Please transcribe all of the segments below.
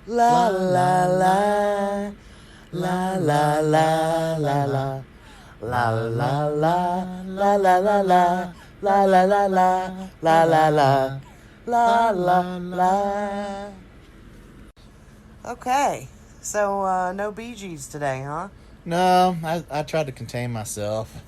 La la la. La la la la la. La la la. La la la la. La la la la. La la la. La la la. Okay. So, no Bee Gees today, huh? No, I tried to contain myself.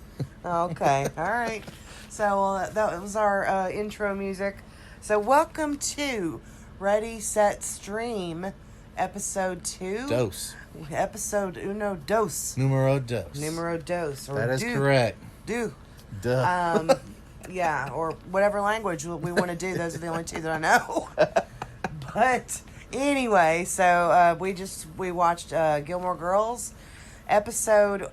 Okay. All right. So, that was our intro music. So, welcome to Ready, Set, Stream, Episode 2. Dose. Episode uno dos. Numero dos. Numero dos. Or That is do. correct. Do. Duh. Yeah, or whatever language we want to do. Those are the only two that I know. But anyway, so we watched Gilmore Girls, episode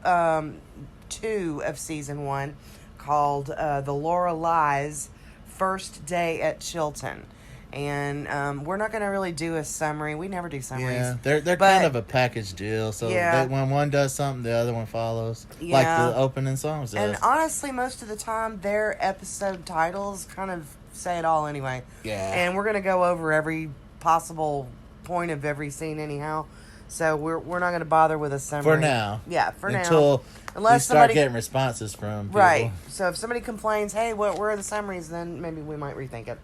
2 of season 1, called The Lorelai's First Day at Chilton. And we're not going to really do a summary. We never do summaries. Yeah, they're kind of a package deal. So when one does something, the other one follows. Yeah. Like the opening song says. And honestly, most of the time, their episode titles kind of say it all anyway. Yeah. And we're going to go over every possible point of every scene anyhow. So we're not going to bother with a summary. For now. Yeah, for now. Until Unless we start getting responses from people. Right. So if somebody complains, hey, where are the summaries, then maybe we might rethink it.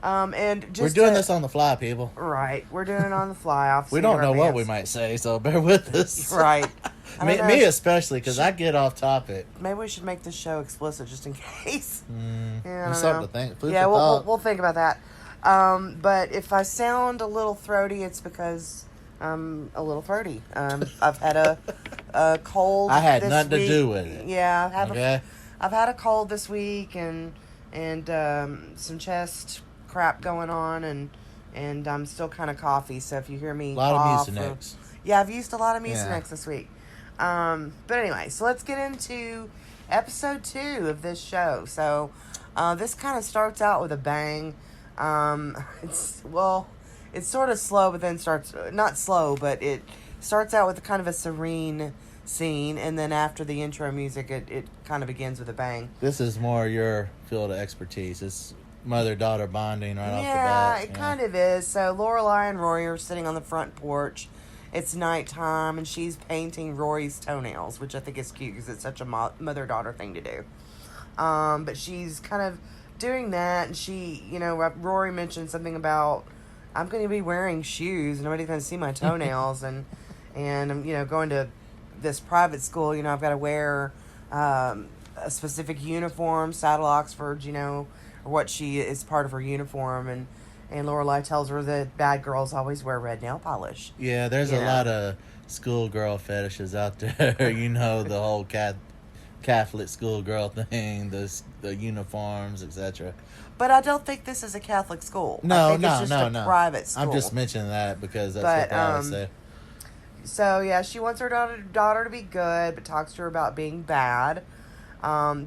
And just we're doing this on the fly, people. Right. We're doing it on the fly. Off We don't know what we might say, so bear with us. Right. Me especially, because I get off topic. Maybe we should make this show explicit just in case. There's something to think. Yeah, we'll think about that. But if I sound a little throaty, it's because I'm a little throaty. I've had a cold. I had this nothing week. to do with it. Yeah, I've had a cold this week and some chest crap going on, and I'm still kind of coughy. So if you hear me, a lot cough of Mucinex. Yeah, I've used a lot of Mucinex this week. But anyway, so let's get into episode 2 of this show. So this kind of starts out with a bang. It's sort of slow, but then not slow, but it starts out with kind of a serene scene, and then after the intro music, it kind of begins with a bang. This is more your field of expertise. It's mother-daughter bonding right off the bat. Yeah, it kind of is. So Lorelai and Rory are sitting on the front porch. It's nighttime, and she's painting Rory's toenails, which I think is cute because it's such a mother-daughter thing to do. But she's kind of doing that, and she, Rory mentioned something about, I'm going to be wearing shoes, and nobody's going to see my toenails, and I'm, going to this private school, I've got to wear a specific uniform, Saddle Oxford, or what she is part of her uniform, and Lorelai tells her that bad girls always wear red nail polish. Yeah, there's a lot of schoolgirl fetishes out there. The whole Catholic schoolgirl thing, the uniforms, etc. But I don't think this is a Catholic school. No, I think it's just a private school. I'm just mentioning that because that's what they always say. So, yeah, she wants her daughter to be good, but talks to her about being bad.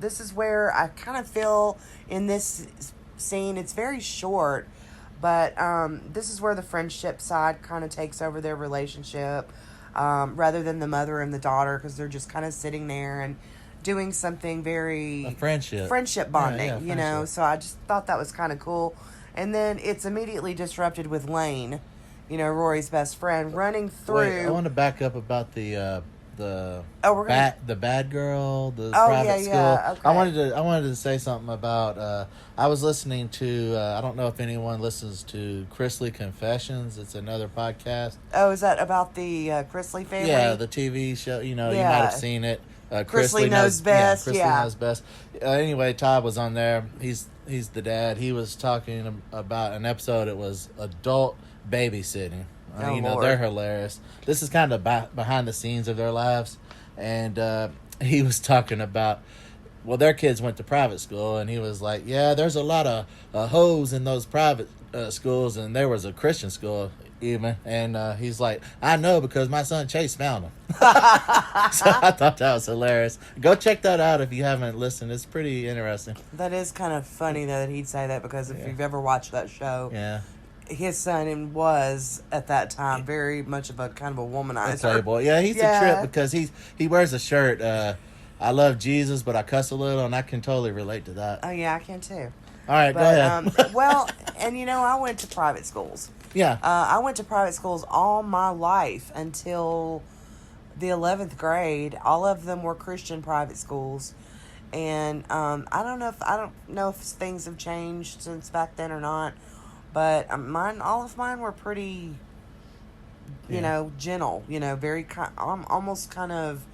This is where I kind of feel in this scene, it's very short, but this is where the friendship side kind of takes over their relationship, rather than the mother and the daughter, because they're just kind of sitting there and doing something very... A friendship bonding, friendship. So I just thought that was kind of cool. And then it's immediately disrupted with Lane, Rory's best friend, running through... Wait, I want to back up about the bad girl, the private school. Yeah, okay. I wanted to say something about. I was listening to. I don't know if anyone listens to Chrisley Confessions. It's another podcast. Oh, is that about the Chrisley family? Yeah, the TV show. You might have seen it. Chrisley knows best. Chrisley knows best. Anyway, Todd was on there. He's the dad. He was talking about an episode. It was adult babysitting. Lord. They're hilarious. This is kind of behind the scenes of their lives. And he was talking about, their kids went to private school, and he was like, yeah, there's a lot of hoes in those private schools, and there was a Christian school even. And he's like, I know because my son Chase found them. So I thought that was hilarious. Go check that out if you haven't listened. It's pretty interesting. That is kind of funny that he'd say that, because if you've ever watched that show... Yeah. His son was at that time very much of a kind of a womanizer. Playboy. Yeah, he's a trip because he wears a shirt. I love Jesus, but I cuss a little, and I can totally relate to that. Oh yeah, I can too. All right, go ahead. Well, and I went to private schools, Yeah. I went to private schools all my life until the 11th grade. All of them were Christian private schools. And I don't know if things have changed since back then or not, but all of mine were pretty, gentle, very almost kind of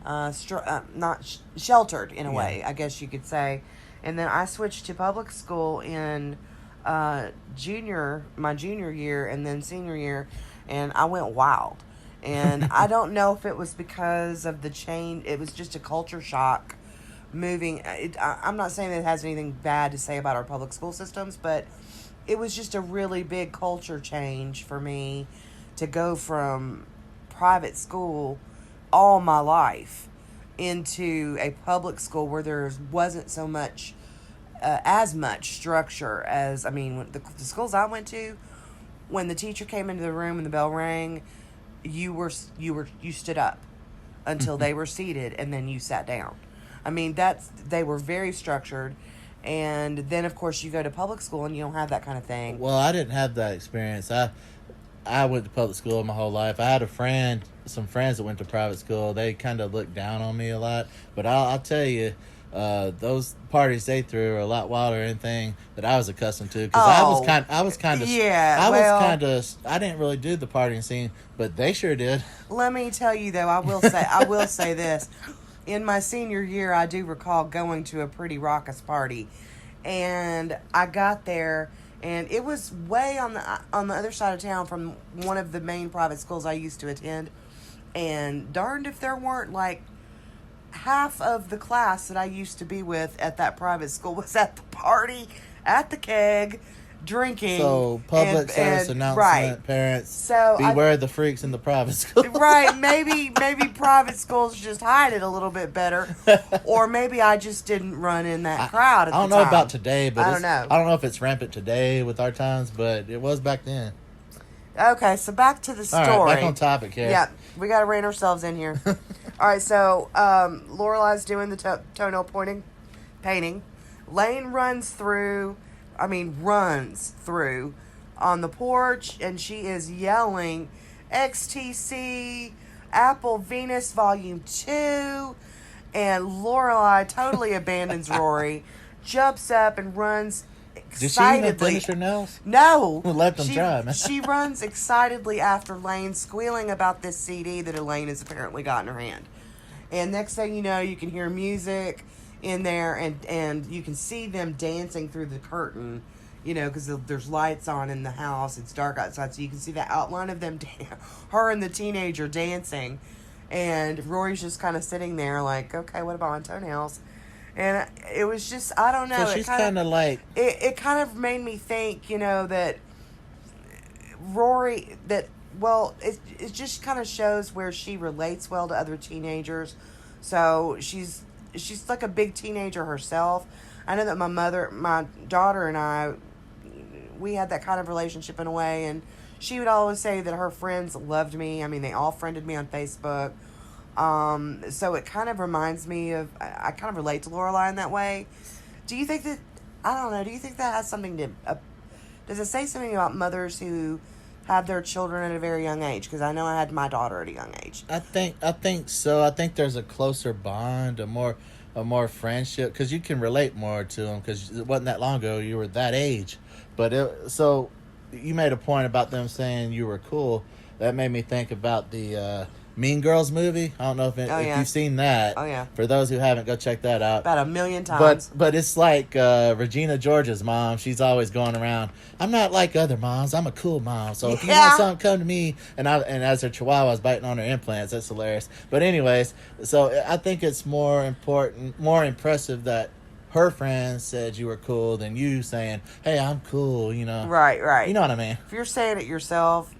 not sheltered in a way, I guess you could say. And then I switched to public school in my junior year and then senior year, and I went wild. And I don't know if it was because of the change. It was just a culture shock moving. I'm not saying that it has anything bad to say about our public school systems, but it was just a really big culture change for me to go from private school all my life into a public school where there wasn't so much as much structure as, when the schools I went to, when the teacher came into the room and the bell rang, you stood up until they were seated, and then you sat down. They were very structured. And then, of course, you go to public school and you don't have that kind of thing. Well, I didn't have that experience. I went to public school my whole life. I had some friends that went to private school. They kind of looked down on me a lot. But I'll tell you, those parties they threw are a lot wilder than anything that I was accustomed to. Because I didn't really do the partying scene, but they sure did. Let me tell you, though, I will say this. In my senior year, I do recall going to a pretty raucous party, and I got there, and it was way on the other side of town from one of the main private schools I used to attend, and darned if there weren't like half of the class that I used to be with at that private school was at the party, at the keg, drinking. So, public service announcement, right. Parents, so beware the freaks in the private school. Right, maybe private schools just hide it a little bit better, or maybe I just didn't run in that crowd at the time. I don't know about today, but I don't know. I don't know if it's rampant today with our times, but it was back then. Okay, so back to the story. All right, back on topic here. Yeah, we got to rein ourselves in here. All right, so Lorelai's doing the toenail painting. Lane runs through on the porch, and she is yelling, XTC, Apple Venus Volume 2, and Lorelai totally abandons Rory, jumps up and runs excitedly. Did she even finish her nails? No. Let them try, man. She runs excitedly after Lane, squealing about this CD that Elaine has apparently got in her hand. And next thing you know, you can hear music in there, and you can see them dancing through the curtain, because there's lights on in the house. It's dark outside, so you can see the outline of them, her and the teenager dancing. And Rory's just kind of sitting there like, okay, what about my toenails? And it was just, I don't know. So she's kind of like... It kind of made me think, that Rory, it just kind of shows where she relates well to other teenagers. So she's like a big teenager herself. I know that my daughter and I, we had that kind of relationship in a way, and she would always say that her friends loved me. They all friended me on Facebook. So it kind of reminds me of, I kind of relate to Lorelai in that way. Do you think that, I don't know, do you think that has something to, does it say something about mothers who have their children at a very young age? Because I know I had my daughter at a young age. I think so. I think there's a closer bond, a more friendship, because you can relate more to them, because it wasn't that long ago you were that age. But so you made a point about them saying you were cool. That made me think about the Mean Girls movie. I don't know if you've seen that. Oh, yeah. For those who haven't, go check that out. About 1,000,000 times. But it's like Regina George's mom. She's always going around, I'm not like other moms. I'm a cool mom. So if you want something, come to me. And as her chihuahua's biting on her implants, that's hilarious. But anyways, so I think it's more impressive that her friends said you were cool than you saying, hey, I'm cool, Right. You know what I mean? If you're saying it yourself,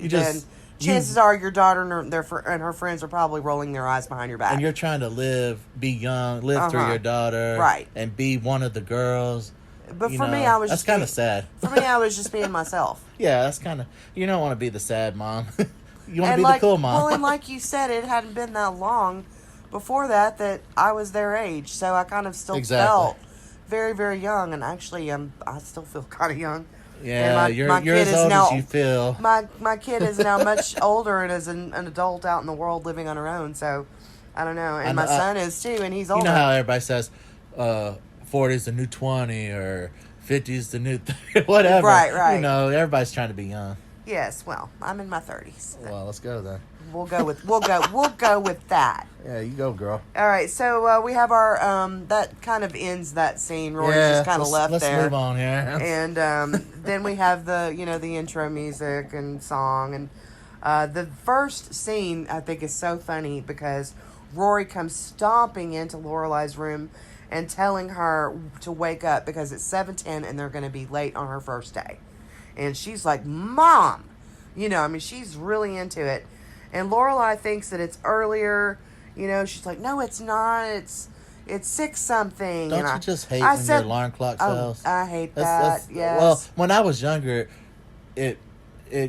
chances are your daughter and her friends are probably rolling their eyes behind your back. And you're trying to be young, through your daughter. Right. And be one of the girls. But for me, I was that's kind of sad. For me, I was just being myself. Yeah, that's kind of, you don't want to be the sad mom. You want to be the cool mom. Well, and like you said, it hadn't been that long before that I was their age. So I kind of still felt very, very young. And actually, I still feel kind of young. Yeah, And you're as old as you feel. My kid is now much older and is an adult out in the world living on her own. So I don't know. And my son is too, and he's older. You know how everybody says 40's the new 20 or 50's the new 30, whatever. Right. You know, everybody's trying to be young. Yes, well, I'm in my 30s. So well, let's go then. We'll go with that. Yeah, you go, girl. All right, so we have our that kind of ends that scene. Rory's just kind of left let's there. Let's move on here. And then we have the intro music and song, and the first scene I think is so funny because Rory comes stomping into Lorelai's room and telling her to wake up because it's 7:10 and they're going to be late on her first day. And she's like, Mom! She's really into it. And Lorelai thinks that it's earlier. She's like, no, it's not. It's 6-something. Don't you just hate when your alarm clock tells? I hate that, yes. Well, when I was younger, it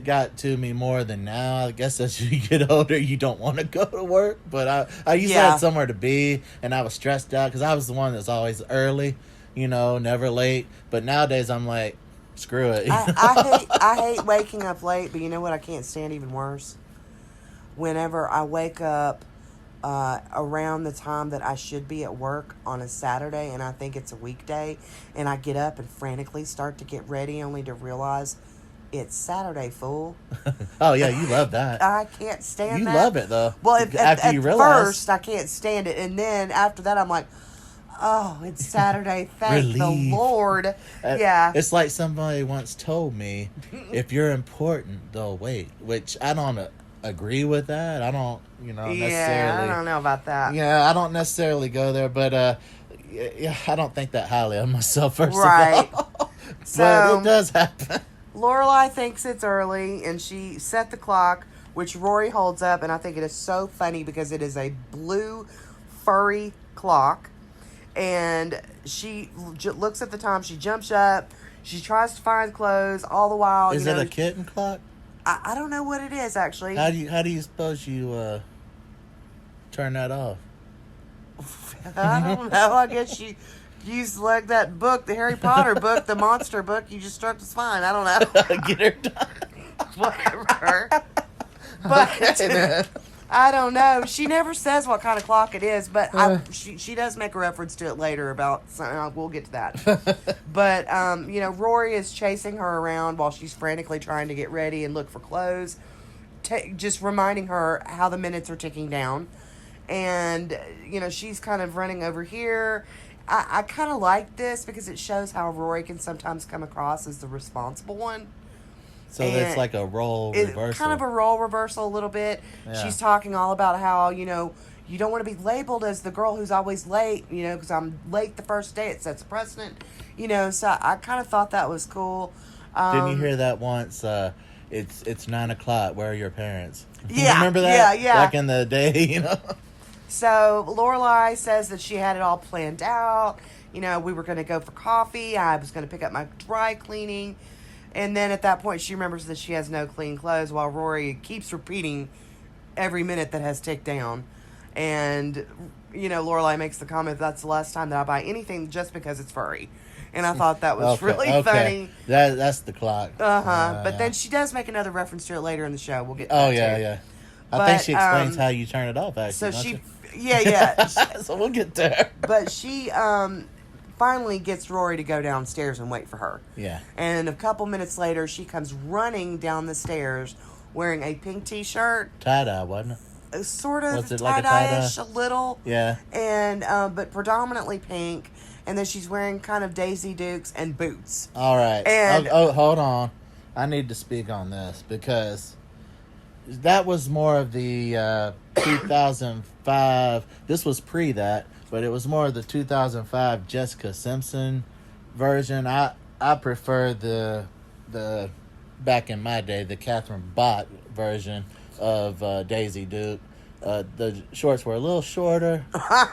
got to me more than now. I guess as you get older, you don't want to go to work. But I used to have somewhere to be, and I was stressed out because I was the one that's always early, never late. But nowadays, I'm like, screw it. I hate waking up late, but you know what I can't stand even worse? Whenever I wake up around the time that I should be at work on a Saturday and I think it's a weekday, and I get up and frantically start to get ready only to realize it's Saturday, fool. Oh, yeah, you love that. I can't stand that. You love it, though. Well, at first, I can't stand it. And then after that, I'm like, oh, it's Saturday. Thank the Lord. Yeah. It's like somebody once told me, if you're important, they'll wait. Which I don't agree with that. I don't, necessarily. Yeah, I don't know about that. Yeah, I don't necessarily go there, but I don't think that highly of myself, first right. of all. But So, it does happen. Lorelai thinks it's early, and she set the clock, which Rory holds up, and I think it is so funny because it is a blue, furry clock. And she looks at the time. She jumps up. She tries to find clothes. All the while, is it a kitten clock? I don't know what it is actually. How do you suppose you turn that off? I don't know. I guess you use like that book, the Harry Potter book, the monster book. You just struck the spine. I don't know. Get her done. Whatever. But Okay, I don't know. She never says what kind of clock it is, but she does make a reference to it later about something. We'll get to that. But, Rory is chasing her around while she's frantically trying to get ready and look for clothes, just reminding her how the minutes are ticking down. And, she's kind of running over here. I kind of like this because it shows how Rory can sometimes come across as the responsible one. So it's like a role reversal. It's kind of a role reversal a little bit. Yeah. She's talking all about how, you don't want to be labeled as the girl who's always late, because I'm late the first day. It sets a precedent, so I kind of thought that was cool. Didn't you hear that once? It's 9 o'clock. Where are your parents? Yeah. Remember that? Yeah. Back in the day, So Lorelai says that she had it all planned out. We were going to go for coffee. I was going to pick up my dry cleaning. And then at that point, she remembers that she has no clean clothes while Rory keeps repeating every minute that has ticked down. And, Lorelai makes the comment, that's the last time that I buy anything just because it's furry. And I thought that was really funny. That's the clock. But then she does make another reference to it later in the show. We'll get to that too. Yeah. I think she explains how you turn it off, actually. So yeah. So we'll get there. But she finally gets Rory to go downstairs and wait for her. Yeah. And a couple minutes later, she comes running down the stairs wearing a pink t-shirt. Tie-dye, wasn't it? Sort of Was it like tie-dye-ish, a little. Yeah. And but predominantly pink. And then she's wearing kind of Daisy Dukes and boots. All right. And hold on. I need to speak on this because that was more of the 2005. This was pre that. But it was more of the 2005 Jessica Simpson version. I prefer the back in my day, the Catherine Bott version of Daisy Duke. The shorts were a little shorter,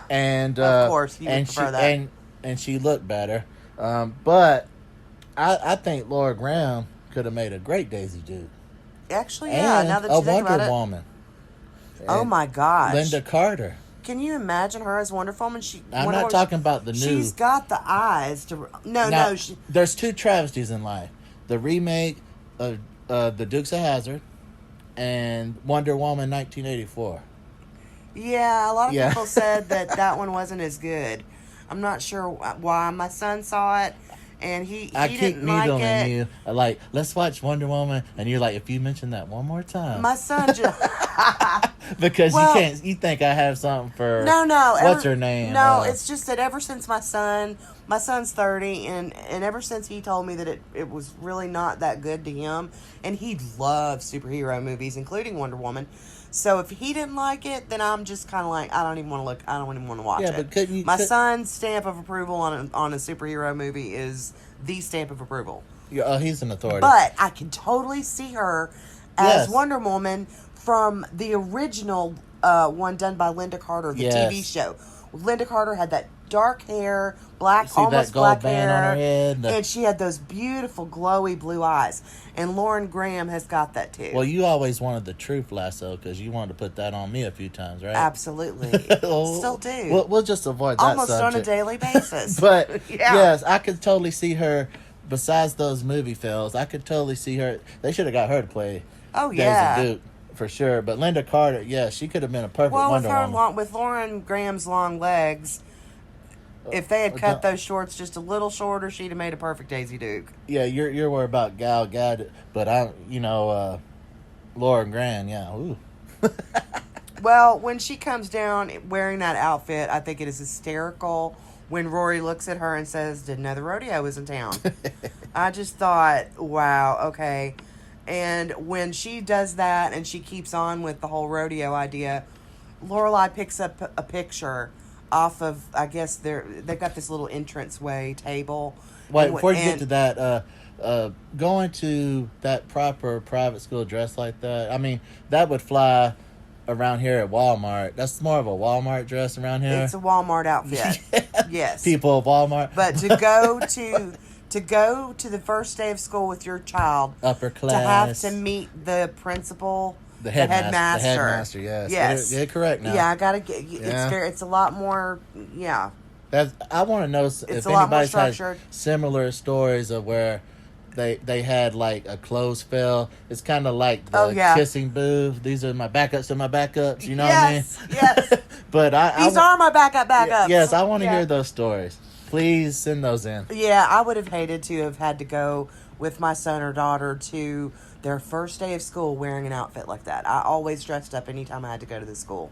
and of course you prefer that. And she looked better. But I think Laura Graham could have made a great Daisy Duke. Actually, yeah. And now that you think about it, Wonder Woman. Oh my gosh, Linda Carter. Can you imagine her as Wonder Woman? I'm not talking about the new. She's got the eyes to. No. There's two travesties in life: the remake of The Dukes of Hazzard and Wonder Woman 1984. Yeah, a lot of people said that one wasn't as good. I'm not sure why. My son saw it, and he I keep didn't like needling it. you. Like, let's watch Wonder Woman, and you're like, if you mention that one more time. My son just because you think I have something for no. What's her name? No, it's just that ever since my son's 30, and ever since he told me that it was really not that good to him, and he loves superhero movies, including Wonder Woman. So if he didn't like it, then I'm just kind of like, I don't even want to look. I don't even want to watch it. But my son's stamp of approval on a superhero movie is the stamp of approval. Yeah, he's an authority. But I can totally see her as Wonder Woman from the original one done by Linda Carter, the TV show. Linda Carter had that dark hair, almost black hair, on her head, and she had those beautiful, glowy blue eyes. And Lauren Graham has got that too. Well, you always wanted the truth lasso because you wanted to put that on me a few times, right? Absolutely. Still do. We'll just avoid that almost subject. on a daily basis. But, yes, I could totally see her, besides those movie fails, I could totally see her. They should have got her to play Daisy Duke. For sure, but Linda Carter, she could have been a perfect Wonder Woman. With Lauren Graham's long legs, if they had cut those shorts just a little shorter, she'd have made a perfect Daisy Duke. Yeah, you're worried about Gal Gadot, but Lauren Graham, ooh. Well, when she comes down wearing that outfit, I think it is hysterical when Rory looks at her and says, "Didn't know the rodeo was in town." I just thought, wow, okay. And when she does that and she keeps on with the whole rodeo idea, Lorelai picks up a picture off of, I guess they've got this little entranceway table. Wait, before you get to that, going to that proper private school dress like that, I mean, that would fly around here at Walmart. That's more of a Walmart dress around here. It's a Walmart outfit. Yes. People of Walmart. But to go to the first day of school with your child, upper class, to have to meet the principal, the headmaster, yes, you're correct now. Yeah, I gotta get. It's a lot more. Yeah, I want to know if anybody's had similar stories of where they had like a clothes spell. It's kind of like the kissing booth. These are my backups and my backups. You know what I mean? Yes. But these are my backups. Yes, I want to hear those stories. Please send those in. Yeah, I would have hated to have had to go with my son or daughter to their first day of school wearing an outfit like that. I always dressed up anytime I had to go to the school.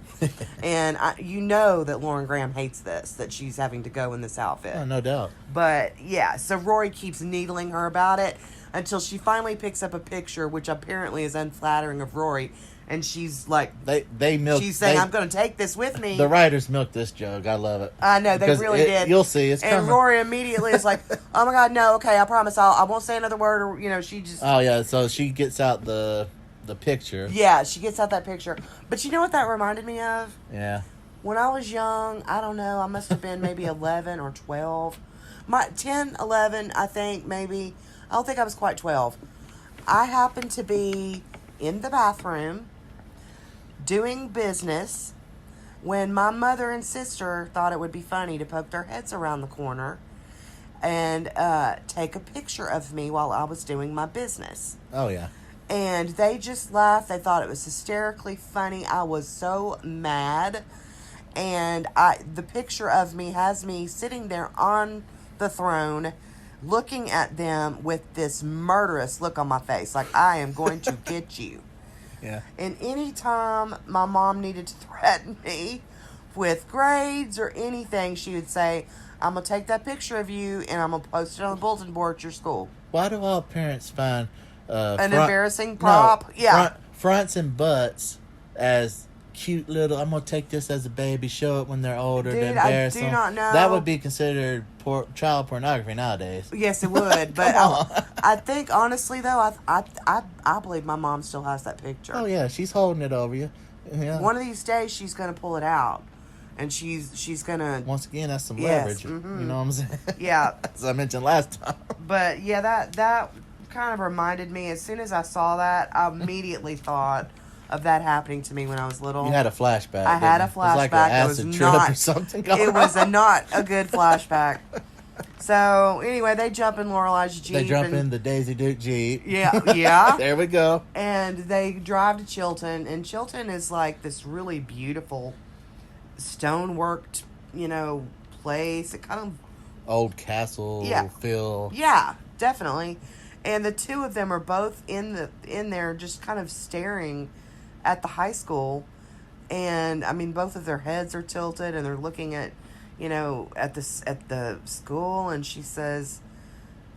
And you know that Lauren Graham hates this, that she's having to go in this outfit. Oh, no doubt. But, yeah, so Rory keeps needling her about it until she finally picks up a picture, which apparently is unflattering of Rory. And she's like, she's saying, I'm going to take this with me. The writers milked this joke. I love it. I know, they really did. You'll see, it's coming. And Rory immediately is like, oh my God, no, okay, I promise I won't say another word. Or, she just. Oh, yeah, so she gets out the picture. Yeah, she gets out that picture. But you know what that reminded me of? Yeah. When I was young, I don't know, I must have been maybe 11 or 12. 10, 11, I think, maybe. I don't think I was quite 12. I happened to be in the bathroom doing business when my mother and sister thought it would be funny to poke their heads around the corner and take a picture of me while I was doing my business. Oh, yeah. And they just laughed. They thought it was hysterically funny. I was so mad. And the picture of me has me sitting there on the throne looking at them with this murderous look on my face. Like, I am going to get you. Yeah. And any time my mom needed to threaten me with grades or anything, she would say, I'm going to take that picture of you and I'm going to post it on the bulletin board at your school. Why do all parents find an embarrassing prop? Fronts and butts as cute little, I'm going to take this as a baby, show it when they're older, to embarrass them. I do not know. That would be considered child pornography nowadays. Yes, it would. But I think, honestly, though, I believe my mom still has that picture. Oh, yeah. She's holding it over you. Yeah. One of these days, she's going to pull it out. And she's going to... Once again, that's some leverage. Mm-hmm. You know what I'm saying? Yeah. As I mentioned last time. But, yeah, that kind of reminded me. As soon as I saw that, I immediately thought of that happening to me when I was little. You had a flashback. I had a flashback. It was like an acid trip or something. It was not a good flashback. So anyway, they jump in Lorelai's Jeep. They jump in the Daisy Duke Jeep. Yeah. There we go. And they drive to Chilton, and Chilton is like this really beautiful stoneworked, place. It kind of Old castle feel. Yeah, definitely. And the two of them are both in there just kind of staring at the high school. And I mean, both of their heads are tilted, and they're looking at at the school. And she says,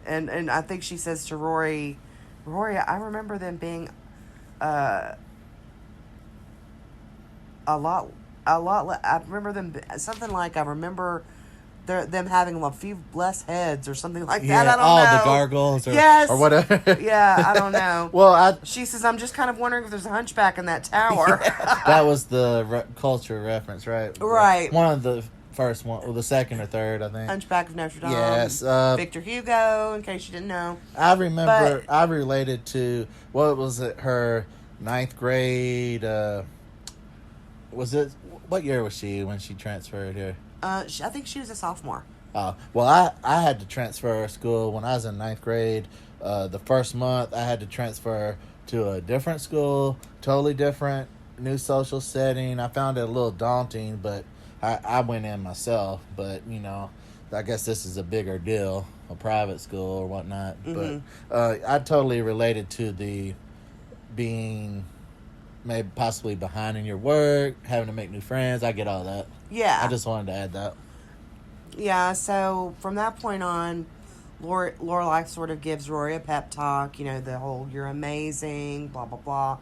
and I think she says to Rory, I remember them being a lot. I remember them something like, I remember them having a few less heads or something like that. I don't know. The gargoyles or whatever. Yeah, I don't know. Well, she says, I'm just kind of wondering if there's a hunchback in that tower. That was the culture reference, right? Right. One of the first one, or the second or third, I think. Hunchback of Notre Dame. Yes. Victor Hugo, in case you didn't know. I remember, I related to, what was it, her 9th grade, what year was she when she transferred here? I think she was a sophomore. Well, I had to transfer school when I was in 9th grade. The first month, I had to transfer to a different school, totally different, new social setting. I found it a little daunting, but I went in myself. But, I guess this is a bigger deal, a private school or whatnot. Mm-hmm. But I totally related to the being maybe possibly behind in your work, having to make new friends. I get all that. Yeah. I just wanted to add that. Yeah, so from that point on, Lorelai sort of gives Rory a pep talk, the whole, you're amazing, blah, blah, blah.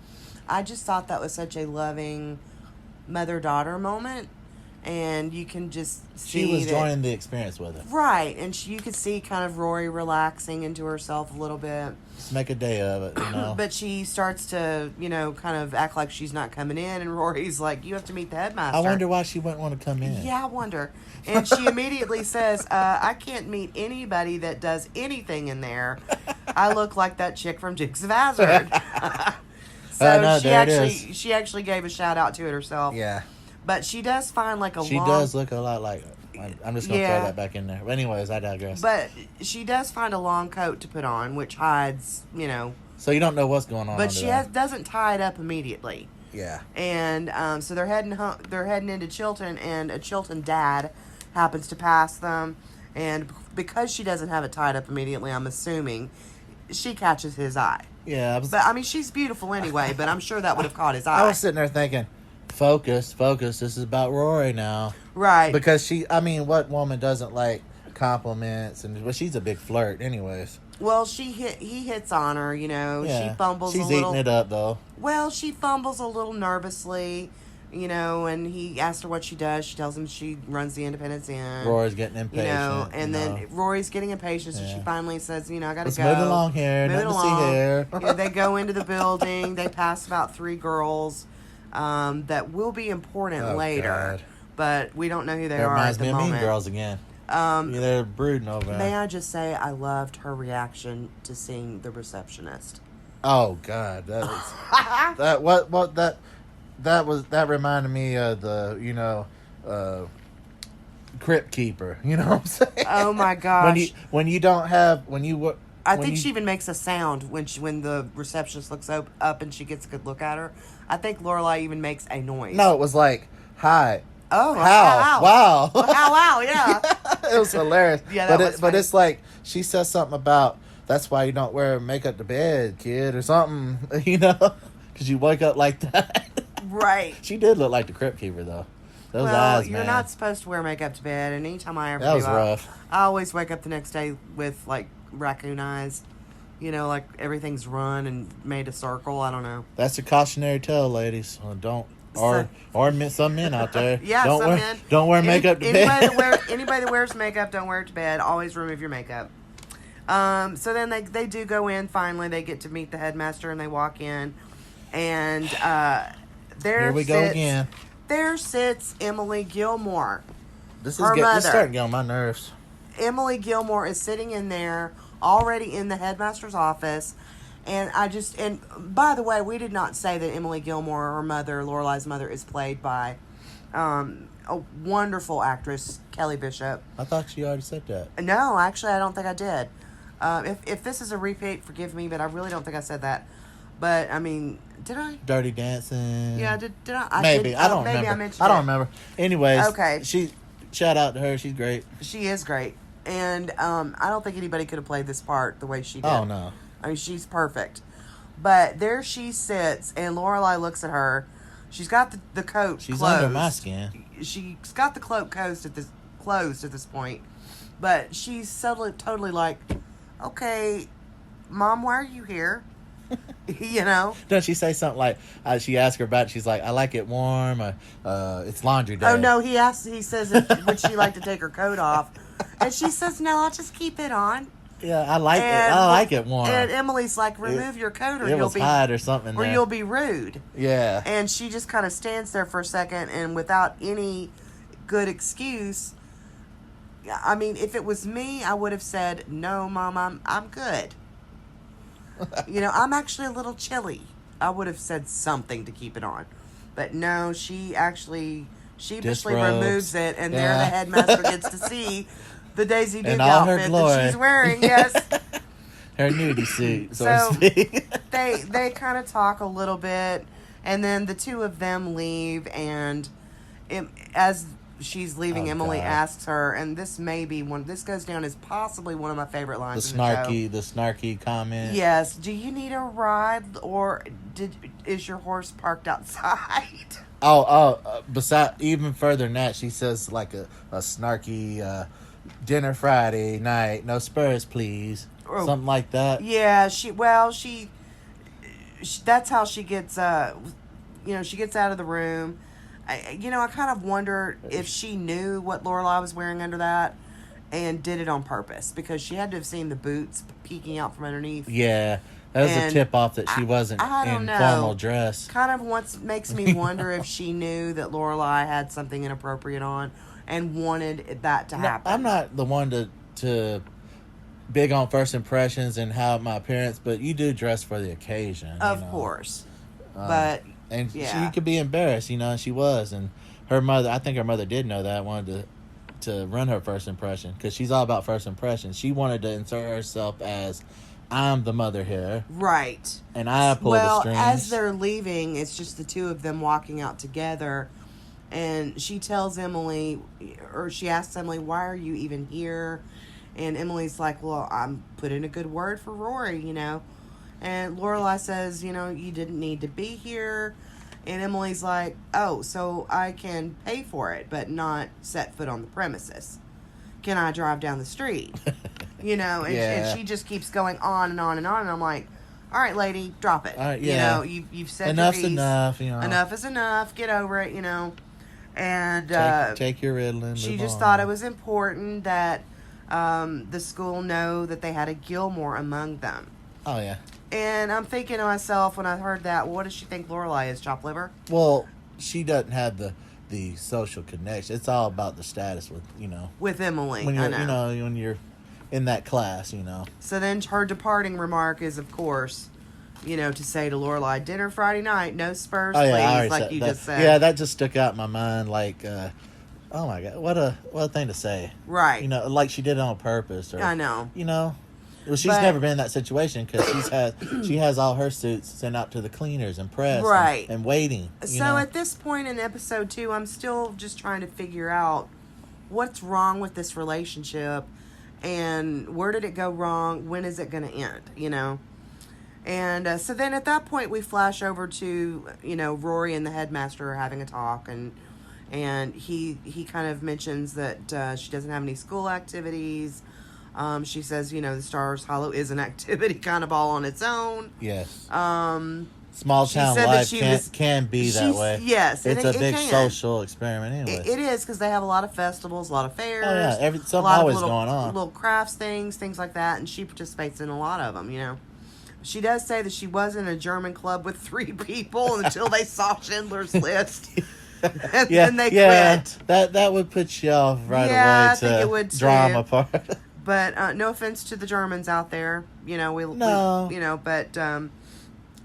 I just thought that was such a loving mother-daughter moment. And you can just see she was joining the experience with it. Right. And you could see kind of Rory relaxing into herself a little bit. Just make a day of it, But she starts to, kind of act like she's not coming in. And Rory's like, you have to meet the headmaster. I wonder why she wouldn't want to come in. Yeah, I wonder. And she immediately says, I can't meet anybody that does anything in there. I look like that chick from Dukes of Hazzard. So she actually gave a shout out to it herself. Yeah. But she does find She does look a lot like her. I'm just going to throw that back in there. But anyways, I digress. But she does find a long coat to put on, which hides, So you don't know what's going on. But she doesn't tie it up immediately. Yeah. And so they're heading into Chilton, and a Chilton dad happens to pass them. And because she doesn't have it tied up immediately, I'm assuming, she catches his eye. Yeah. But, I mean, she's beautiful anyway, but I'm sure that would have caught his eye. I was sitting there thinking, focus. This is about Rory now. Right. Because what woman doesn't like compliments? But she's a big flirt anyways. Well, he hits on her, Yeah. She fumbles She's a little. eating it up, though. Well, she fumbles a little nervously, and he asks her what she does. She tells him she runs the Independence Inn. Rory's getting impatient. Then Rory's getting impatient, so she finally says, I gotta Let's go. move along here. Nothing to see here. They go into the building. They pass about 3 girls that will be important later. God. But we don't know who they are reminds at the me moment. of Mean Girls again. They're brooding over. May I just say, I loved her reaction to seeing the receptionist. Oh God, that was that reminded me of the crypt keeper. You know what I'm saying? Oh my gosh! I think she even makes a sound when the receptionist looks up and she gets a good look at her. I think Lorelai even makes a noise. No, it was like, hi. Oh, how? Wow. Wow, yeah. It was hilarious. Yeah, but it's like, she says something about, that's why you don't wear makeup to bed, kid, or something, because you wake up like that. Right. She did look like the crypt keeper, though. Those eyes, man. You're not supposed to wear makeup to bed, and anytime I ever that was rough. I always wake up the next day with, like, raccoon eyes. Like everything's run and made a circle. I don't know. That's a cautionary tale, ladies. Don't. Or some men out there. Yeah, some men. Don't wear makeup to bed. Anybody that wears makeup, don't wear it to bed. Always remove your makeup. So then they do go in. Finally, they get to meet the headmaster, and they walk in. And here we go again. There sits Emily Gilmore. This is starting to get on my nerves. Emily Gilmore is sitting in there, already in the headmaster's office. And by the way, we did not say that Emily Gilmore, her mother, Lorelai's mother, is played by a wonderful actress, Kelly Bishop. I thought you already said that. No, actually, I don't think I did. If this is a repeat, forgive me, but I really don't think I said that. But, I mean, did I? Dirty Dancing. Yeah, did I? Maybe. I don't remember. Maybe I mentioned I don't it. remember. Anyways. Okay. Shout out to her. She's great. She is great. And I don't think anybody could have played this part the way she did. Oh, no. I mean, she's perfect. But there she sits, and Lorelai looks at her. She's got the coat She's closed. under my skin. She's got the cloak closed at this point. But she's totally like, okay, Mom, why are you here? You know? Doesn't she say something like, she asked her about it, she's like, I like it warm, it's laundry day. Oh, no, he says, would she like to take her coat off? And she says, no, I'll just keep it on. Yeah, I like it warm. And Emily's like, remove your coat or it you'll was be hot or something. or you'll be rude. Yeah. And she just kind of stands there for a second, and without any good excuse, I mean, if it was me, I would have said, no, Mom, I'm good. You know, I'm actually a little chilly. I would have said something to keep it on. But no, she actually sheepishly removes it, and there the headmaster gets to see the Daisy Duke outfit that she's wearing. Yes. Her nudie suit, so to speak. they kind of talk a little bit, and then the two of them leave, and as she's leaving, Emily asks her, and this goes down as possibly one of my favorite lines in the show. The snarky comment. Yes. Do you need a ride, or is your horse parked outside? Beside, even further than that, she says like a snarky dinner Friday night, no Spurs, please. Something like that. Yeah, she that's how she gets she gets out of the room. I kind of wonder if she knew what Lorelai was wearing under that and did it on purpose, because she had to have seen the boots peeking out from underneath. Yeah, that was a tip off that she wasn't in formal dress. Kind of makes me wonder if she knew that Lorelai had something inappropriate on and wanted that to happen. I'm not the one to big on first impressions and how my appearance, but you do dress for the occasion. Of course. But and she could be embarrassed, and she was, and her mother, I think her mother did know that, wanted to run her first impression, because she's all about first impressions. She wanted to insert herself as, I'm the mother here. Right. And I pull the strings. Well, as they're leaving, it's just the two of them walking out together, and she tells Emily, or she asks Emily, why are you even here? And Emily's like, well, I'm putting in a good word for Rory, And Lorelai says, you didn't need to be here. And Emily's like, oh, so I can pay for it, but not set foot on the premises. Can I drive down the street? And she just keeps going on and on and on. And I'm like, all right, lady, drop it. You've said enough's your piece. enough. Enough is enough. Get over it, And take your Ritalin. She just thought it was important that the school know that they had a Gilmore among them. Oh, yeah. And I'm thinking to myself when I heard that, what does she think Lorelai is, chopped liver? Well, she doesn't have the social connection. It's all about the status with Emily. When you're when you're in that class, So then her departing remark is, of course, to say to Lorelai, dinner Friday night, no Spurs, please, like you just said. Yeah, that just stuck out in my mind. Like, oh my God, what a thing to say. Right. Like she did it on purpose. Or, I know. Well, she's never been in that situation, because she has all her suits sent out to the cleaners and pressed, right, and waiting. So at this point in episode 2, I'm still just trying to figure out what's wrong with this relationship, and where did it go wrong? When is it going to end? And so then at that point we flash over to Rory and the headmaster are having a talk, and he kind of mentions that she doesn't have any school activities. She says, the Stars Hollow is an activity kind of all on its own. Yes. Small town life can be that way. Yes. It's a big social experiment anyway. It is, because they have a lot of festivals, a lot of fairs. Oh, yeah. Something always going on. Little crafts things like that, and she participates in a lot of them, She does say that she was in a German club with 3 people until they saw Schindler's List. And then they quit. That would put you off right away I think it would drama part. But no offense to the Germans out there, No. but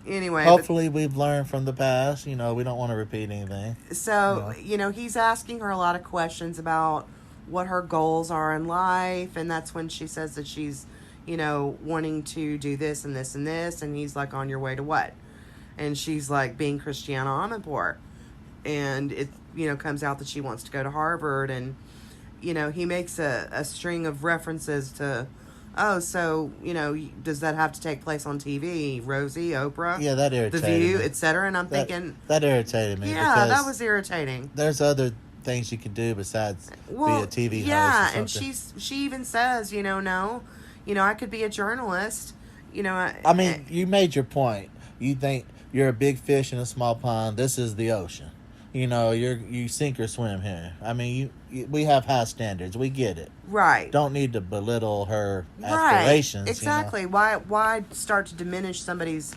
anyway. Hopefully we've learned from the past. We don't want to repeat anything. So, he's asking her a lot of questions about what her goals are in life, and that's when she says that she's, wanting to do this and this and this, and he's like, on your way to what? And she's like, being Christiana Amanpour. And it, comes out that she wants to go to Harvard, and, he makes a string of references to, oh, so, does that have to take place on TV? Rosie, Oprah? Yeah, that irritated The View, me. etc. And I'm thinking... That irritated me. Yeah, that was irritating. There's other things you can do besides be a TV host. Yeah, and she even says, no, I could be a journalist. I mean, you made your point. You think you're a big fish in a small pond. This is the ocean. You sink or swim here. I mean, we have high standards. We get it. Right. Don't need to belittle her aspirations. Right. Exactly. Why start to diminish somebody's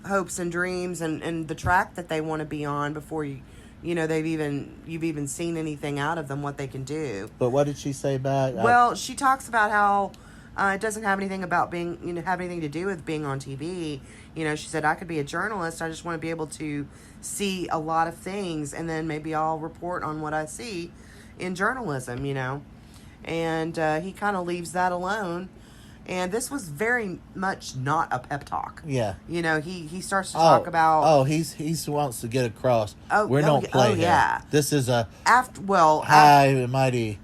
hopes and dreams and the track that they want to be on before you've even seen anything out of them, what they can do. But what did she say back? Well, she talks about how it doesn't have anything about have anything to do with being on TV. She said, I could be a journalist. I just want to be able to see a lot of things, and then maybe I'll report on what I see in journalism, And he kind of leaves that alone. And this was very much not a pep talk. Yeah. He starts to talk about... Oh, he wants to get across. We don't play here. Yeah. This is a high and mighty,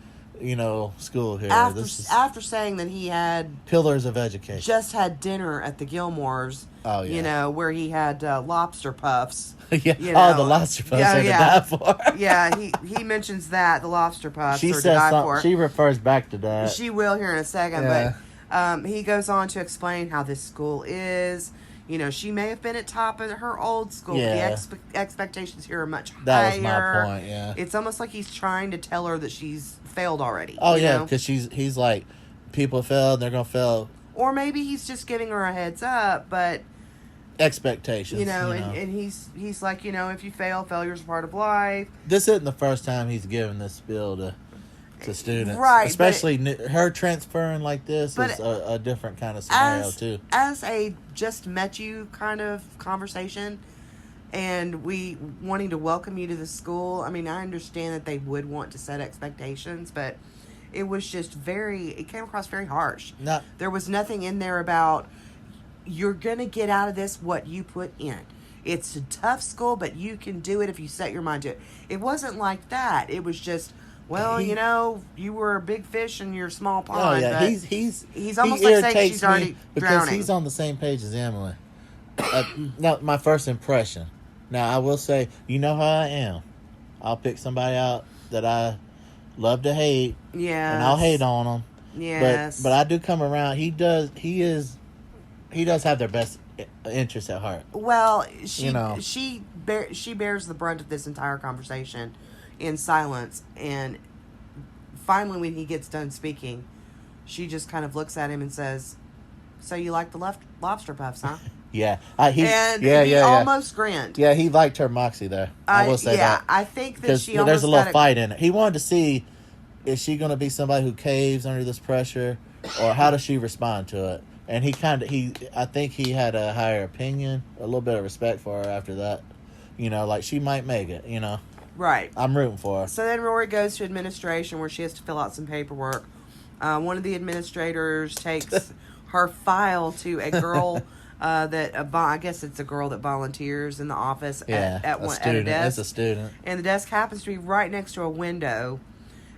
school here. After saying that he had... Pillars of education. Just had dinner at the Gilmores. Oh, yeah. Where he had lobster puffs. Yeah. The lobster puffs are to die for. Yeah, he mentions that, the lobster puffs she are to says die for. She refers back to that. She will here in a second, but he goes on to explain how this school is. She may have been at top of her old school, but the expectations here are much higher. That was my point, yeah. It's almost like he's trying to tell her that she's failed already. Oh, yeah, because he's like, people failed, they're going to fail. Or maybe he's just giving her a heads up, but... Expectations. And he's like, if you fail, failure's a part of life. This isn't the first time he's given this spiel to students. Right. Especially her transferring like this is a different kind of scenario, too. As a just met you kind of conversation, and we wanting to welcome you to the school, I mean, I understand that they would want to set expectations, but it was just it came across very harsh. There was nothing in there about... You're going to get out of this what you put in. It's a tough school, but you can do it if you set your mind to it. It wasn't like that. It was just, you were a big fish in your small pond. Oh, yeah. But he's almost like saying she's already because drowning. He's on the same page as Emily. Now, my first impression. Now, I will say, you know how I am. I'll pick somebody out that I love to hate. Yeah. And I'll hate on them. Yes. But I do come around. He does have their best interests at heart. Well, she bears the brunt of this entire conversation in silence, and finally when he gets done speaking, she just kind of looks at him and says, "So you like the lobster puffs, huh?" Yeah. He almost grinned. Yeah, he liked her moxie there. I will say that. Yeah, I think that she almost there's a little fight in it. He wanted to see, is she going to be somebody who caves under this pressure, or how does she respond to it? And I think he had a higher opinion, a little bit of respect for her after that. Like she might make it, Right. I'm rooting for her. So then Rory goes to administration where she has to fill out some paperwork. One of the administrators takes her file to a girl I guess it's a girl that volunteers in the office at a desk. It's a student. And the desk happens to be right next to a window.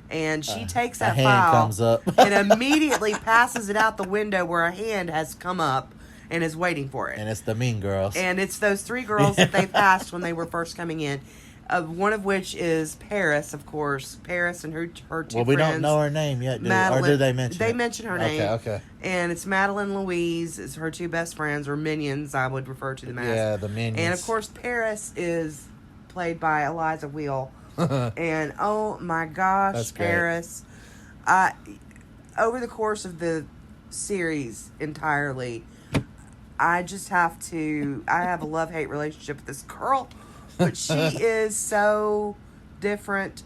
And she takes that hand file comes up. and immediately passes it out the window where a hand has come up and is waiting for it. And it's the mean girls. And it's those three girls that they passed when they were first coming in. One of which is Paris, of course. Paris and her two friends. Well, we don't know her name yet, or do they mention They mention her name. Okay. And it's Madeline Louise. It's her two best friends, or minions, I would refer to them as. Yeah, the minions. And, of course, Paris is played by Eliza Wheel. And, oh, my gosh, that's Paris. Over the course of the series entirely, I have a love-hate relationship with this girl. But she is so different.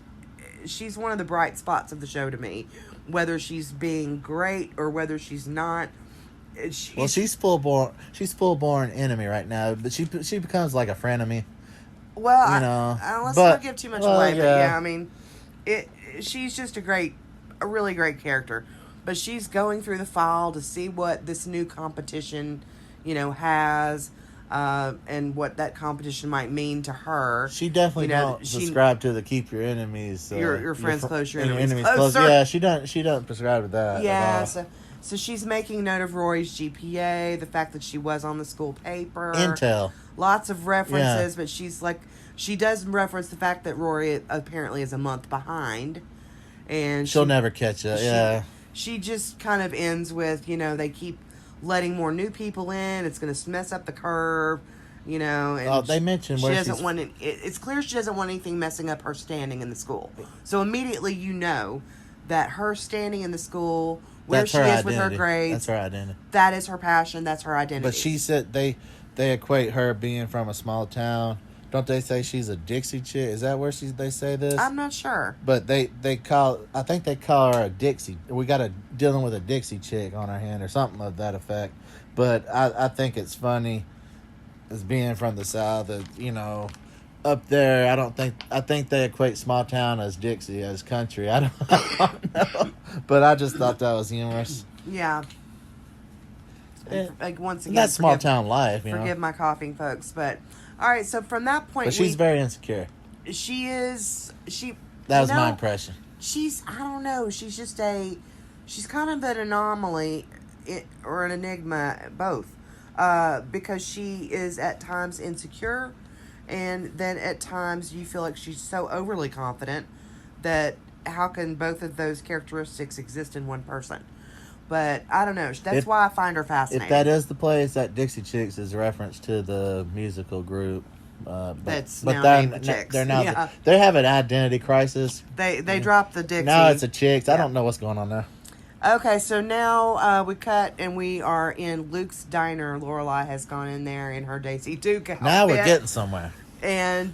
She's one of the bright spots of the show to me. whether she's being great or whether she's not. She's full born enemy right now, but she becomes like a frenemy. Well, you know, let's not give too much away, but yeah, I mean, she's just a really great character. But she's going through the file to see what this new competition, has, and what that competition might mean to her. She definitely don't subscribe to the keep your enemies, your friends close, your enemies close. Yeah, she doesn't prescribe to that. Yeah, so she's making note of Rory's GPA, the fact that she was on the school paper, intel. Lots of references, but she does reference the fact that Rory apparently is a month behind. And she'll never catch up, She just kind of ends with, they keep letting more new people in. It's going to mess up the curve, And they mentioned she where doesn't want it. It's clear she doesn't want anything messing up her standing in the school. So immediately that her standing in the school, where she is with her grades. That's her identity. That is her passion. That's her identity. But she said they equate her being from a small town. Don't they say she's a Dixie chick? Is that where they say this? I'm not sure. But I think they call her a Dixie. We got dealing with a Dixie chick on our hand or something of that effect. But I think it's funny as being from the South that, up there, I think they equate small town as Dixie, as country. I don't know. But I just thought that was humorous. Yeah. Once again, that's small town life, Forgive my coughing, folks, but all right. So from that point, but she's very insecure. She is. That was my impression. I don't know. She's just she's kind of an anomaly, or an enigma, both, because she is at times insecure, and then at times you feel like she's so overly confident that how can both of those characteristics exist in one person? But I don't know. That's why I find her fascinating. If that is the place, that Dixie Chicks is a reference to the musical group. That's named the Chicks. They're now they have an identity crisis. They dropped the Dixie. Now it's a Chicks. I don't know what's going on there. Okay, so now we cut and we are in Luke's diner. Lorelai has gone in there in her Daisy Duke outfit. Now we're getting somewhere. And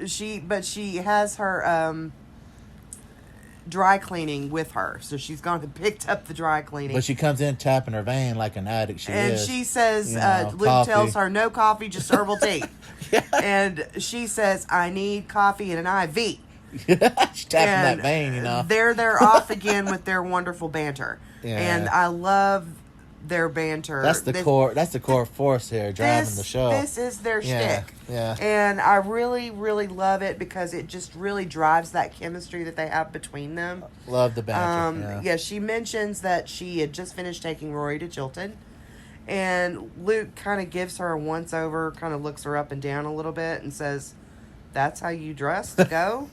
she has her dry cleaning with her, so she's gone and picked up the dry cleaning. But she comes in tapping her vein like an addict. And she says, Luke tells her no coffee, just herbal tea. And she says, I need coffee and an IV. She's tapping that vein, They're off again with their wonderful banter. Yeah. And I love their banter. That's the core force here, driving the show. This is their shtick. Yeah. And I really, really love it because it just really drives that chemistry that they have between them. Love the banter. Yeah, she mentions that she had just finished taking Rory to Chilton. And Luke kind of gives her a once-over, kind of looks her up and down a little bit and says, that's how you dress to go?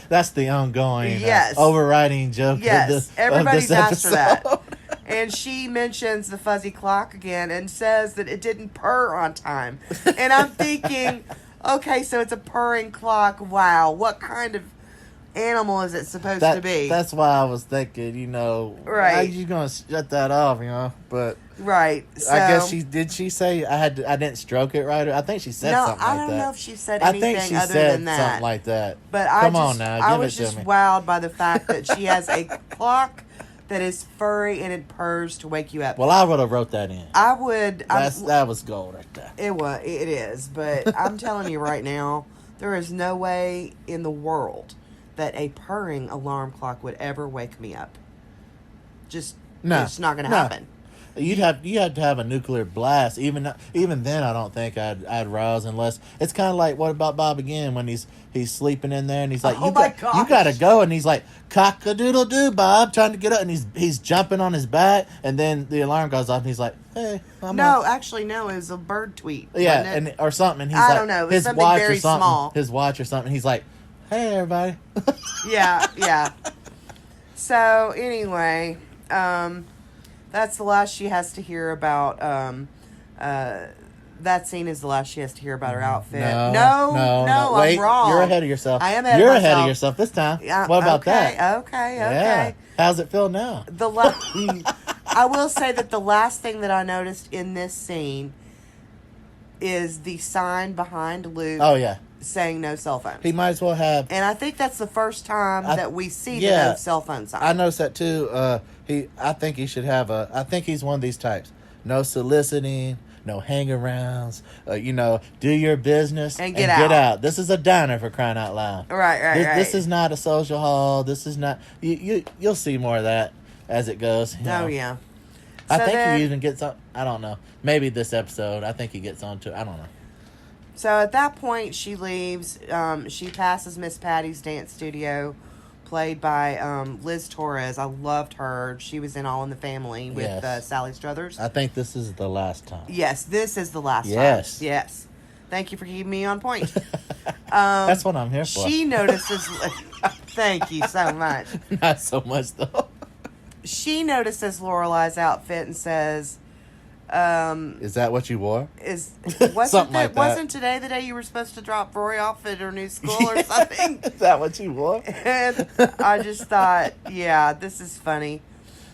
That's the ongoing overriding joke everybody's of this asked her episode. that. And she mentions the fuzzy clock again and says that it didn't purr on time. And I'm thinking, okay, so it's a purring clock. Wow, what kind of animal is it supposed to be? That's why I was thinking, right? How you gonna shut that off, But right. So, I guess she say I didn't stroke it right? I think she said something like that. No, I don't know if she said anything I think she other said than that. Something like that. But I was just wowed by the fact that she has a clock that is furry and it purrs to wake you up. Well, I would have wrote that in. I would. That was gold right there. It is. But I'm telling you right now, there is no way in the world that a purring alarm clock would ever wake me up. It's not going to happen. You had to have a nuclear blast. Even then, I don't think I'd rouse unless it's kind of like what about Bob again when he's sleeping in there and he's like, you gotta go, and he's like cock a doodle doo, Bob, trying to get up, and he's jumping on his back, and then the alarm goes off and he's like, hey, actually no, it was a bird tweet. Yeah, and or something. And he's I don't know, it was something very small. His watch or something. He's like, hey everybody. yeah. So anyway, that's the last she has to hear about. That scene is the last she has to hear about her outfit. No, wait, I'm wrong. You're ahead of yourself. I am ahead of myself. You're ahead of yourself this time. What about that? Okay. Yeah. How's it feel now? I will say that the last thing that I noticed in this scene is the sign behind Luke. Oh, yeah. Saying no cell phones. He might as well have... And I think that's the first time that we see the no cell phone sign. I noticed that too. I think he should have I think he's one of these types. No soliciting, no hang-arounds. Do your business and get out. This is a diner, for crying out loud. Right. This is not a social hall. This is not... You'll see more of that as it goes. Yeah. I think he even gets on... I don't know. Maybe this episode. I think he gets on to... I don't know. So at that point, she leaves. She passes Miss Patty's dance studio, played by Liz Torres. I loved her. She was in All in the Family with Sally Struthers. I think this is the last time. Yes, this is the last time. Yes. Thank you for keeping me on point. That's what I'm here for. She notices... Thank you so much. Not so much, though. She notices Lorelai's outfit and says... is that what you wore? Wasn't today the day you were supposed to drop Rory off at her new school or something? Is that what you wore? And I just thought, yeah, this is funny.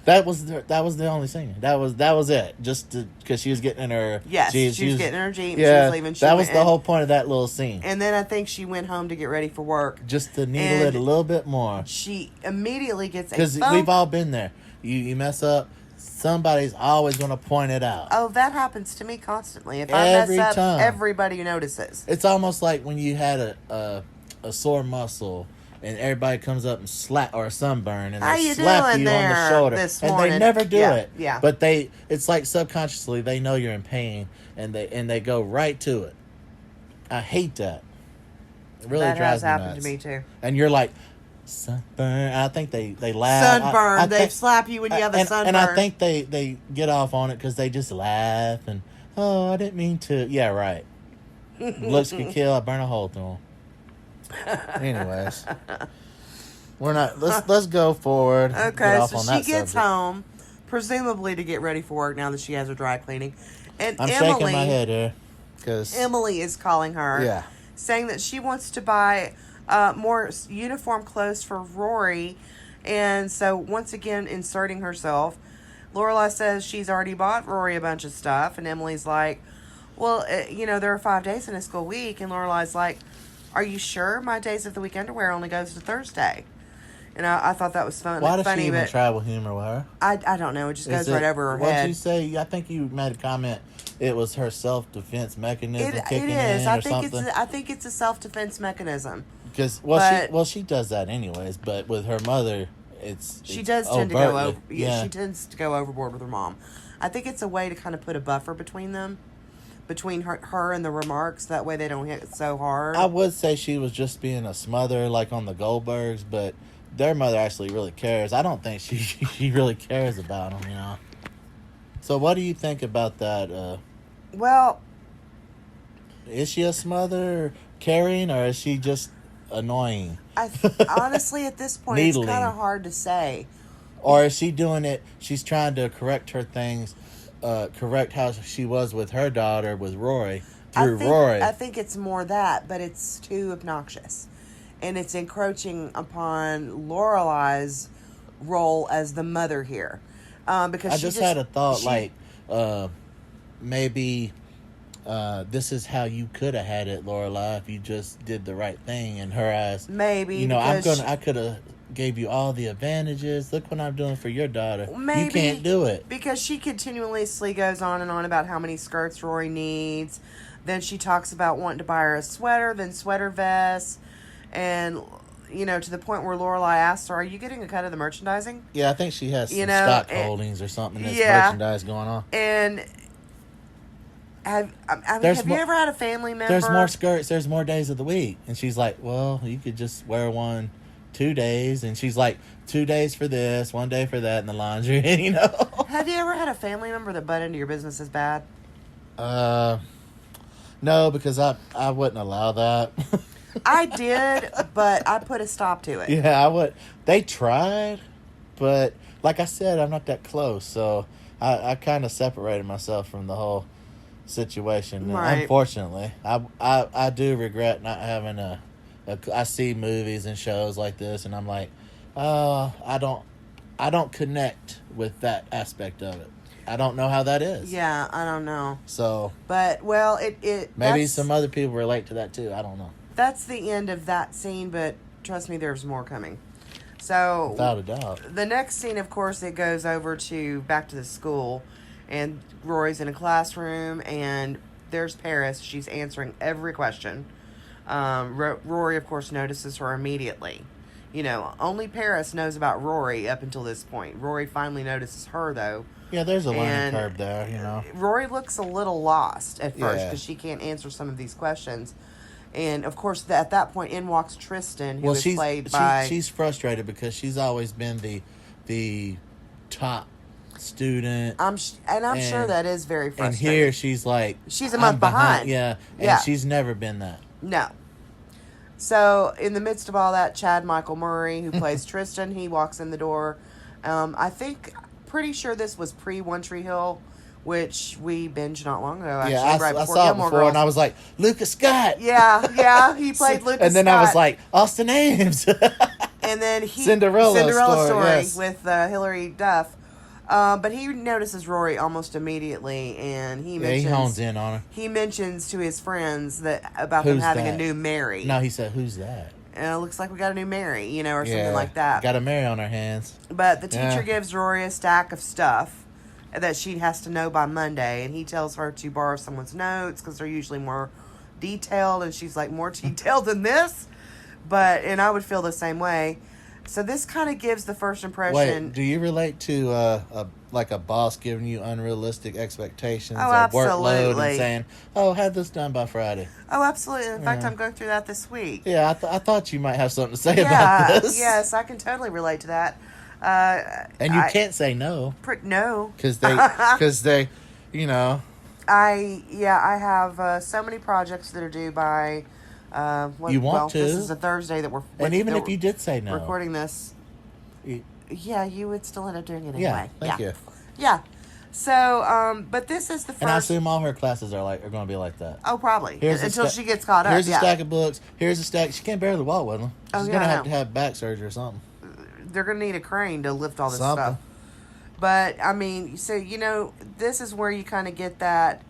That was the only scene. That was it. Just because she was getting in her... Yes, she was getting in her Jeep. Yeah, she was leaving. That was the whole point of that little scene. And then I think she went home to get ready for work. Just to needle it a little bit more. She immediately gets a because we've all been there. You mess up, somebody's always going to point it out. Oh, that happens to me constantly. If I mess up, everybody notices. It's almost like when you had a sore muscle and everybody comes up and slap, or a sunburn, and they slap you on the shoulder, and they never do it. Yeah. But it's like subconsciously they know you're in pain, and they go right to it. I hate that. It really drives me nuts. That has happened to me too. And you're like, sunburn. I think they laugh. Sunburn. They slap you when you have a sunburn. And I think they get off on it because they just laugh and, oh, I didn't mean to. Yeah, right. Looks could kill. I burn a hole through them. Anyways, we're not. Let's go forward. Okay, so she gets home, presumably to get ready for work now that she has her dry cleaning, and I'm shaking my head here because Emily is calling her, saying that she wants to buy more uniform clothes for Rory, and so once again inserting herself. Lorelai says she's already bought Rory a bunch of stuff, and Emily's like, "Well, there are 5 days in a school week," and Lorelai's like, "Are you sure my days of the week underwear only goes to Thursday?" And I thought that was fun. Why does she even travel humor with her? I don't know. It just goes right over her head. What did you say? I think you made a comment. It was her self-defense mechanism kicking in or something. I think it's a self-defense mechanism. Because she does that anyways. But with her mother, she tends to go over. Yeah, she tends to go overboard with her mom. I think it's a way to kind of put a buffer between them. Between her and the remarks, that way they don't hit so hard. I would say she was just being a smother, like on the Goldbergs, but their mother actually really cares. I don't think she really cares about them, So what do you think about that? Well, is she a smother, caring, or is she just annoying? Honestly, at this point, it's kind of hard to say. Or is she doing it? She's trying to correct her things. Correct how she was with her daughter with Rory Rory. I think it's more that, but it's too obnoxious, and it's encroaching upon Lorelai's role as the mother here. Because I just had a thought, maybe this is how you could have had it, Lorelai, if you just did the right thing in her eyes. Maybe I could have gave you all the advantages. Look what I'm doing for your daughter. Maybe you can't do it. Because she continuously goes on and on about how many skirts Rory needs. Then she talks about wanting to buy her a sweater, then sweater vests. And, to the point where Lorelai asks her, are you getting a cut of the merchandising? Yeah, I think she has some stock holdings or something. That's merchandise going on. And have you ever had a family member? There's more skirts. There's more days of the week. And she's like, well, you could just wear one 2 days, and she's like, 2 days for this, 1 day for that in the laundry. Have you ever had a family member that butt into your business as bad? No, because I wouldn't allow that. I did, but I put a stop to it. Yeah, I would. They tried, but like I said, I'm not that close, so I kind of separated myself from the whole situation. Right. Unfortunately, I do regret not having I see movies and shows like this, and I'm like, I don't connect with that aspect of it. I don't know how that is. Yeah, I don't know. So, but well, it maybe some other people relate to that too. I don't know. That's the end of that scene, but trust me, there's more coming. So, without a doubt, the next scene, of course, it goes over to back to the school, and Rory's in a classroom, and there's Paris. She's answering every question. Rory, of course, notices her immediately. You know, only Paris knows about Rory up until this point. Rory finally notices her, though. Yeah, there's a learning curve there, you know. Rory looks a little lost at first because she can't answer some of these questions. And, of course, at that point, in walks Tristan, who is played by... She's frustrated because she's always been the top student. I'm sure that is very frustrating. And here she's like... She's a month behind. Yeah, and she's never been that. No. So, in the midst of all that, Chad Michael Murray, who plays Tristan, he walks in the door. Pretty sure this was pre-One Tree Hill, which we binged not long ago, actually. Yeah, right I saw it before, and I was like, Lucas Scott! Yeah, he played Lucas Scott. And then I was like, Austin Ames! And then Cinderella story yes. with Hilary Duff. But he notices Rory almost immediately, and he hones in on her. He mentions to his friends about them having a new Mary. No, he said, "Who's that?" It looks like we got a new Mary, or something like that. Got a Mary on our hands. But the teacher gives Rory a stack of stuff that she has to know by Monday, and he tells her to borrow someone's notes because they're usually more detailed, and she's like, more detailed than this? And I would feel the same way. So this kind of gives the first impression. Wait, do you relate to a boss giving you unrealistic expectations or workload and saying, "Oh, have this done by Friday"? Oh, absolutely. In fact, I'm going through that this week. Yeah, I thought you might have something to say about this. Yes, I can totally relate to that. And you can't say no. No, because they, you know. I have so many projects that are due by. You want to. This is a Thursday that we're... And even if you did say no. Recording this. Yeah, you would still end up doing it anyway. Yeah, thank you. Yeah. So, but this is the first... And I assume all her classes are going to be like that. Oh, probably. Until she gets caught up. Here's a stack of books. Here's a stack... She can't barely walk with them. She's going to have back surgery or something. They're going to need a crane to lift all this stuff. But, I mean, so, this is where you kind of get that...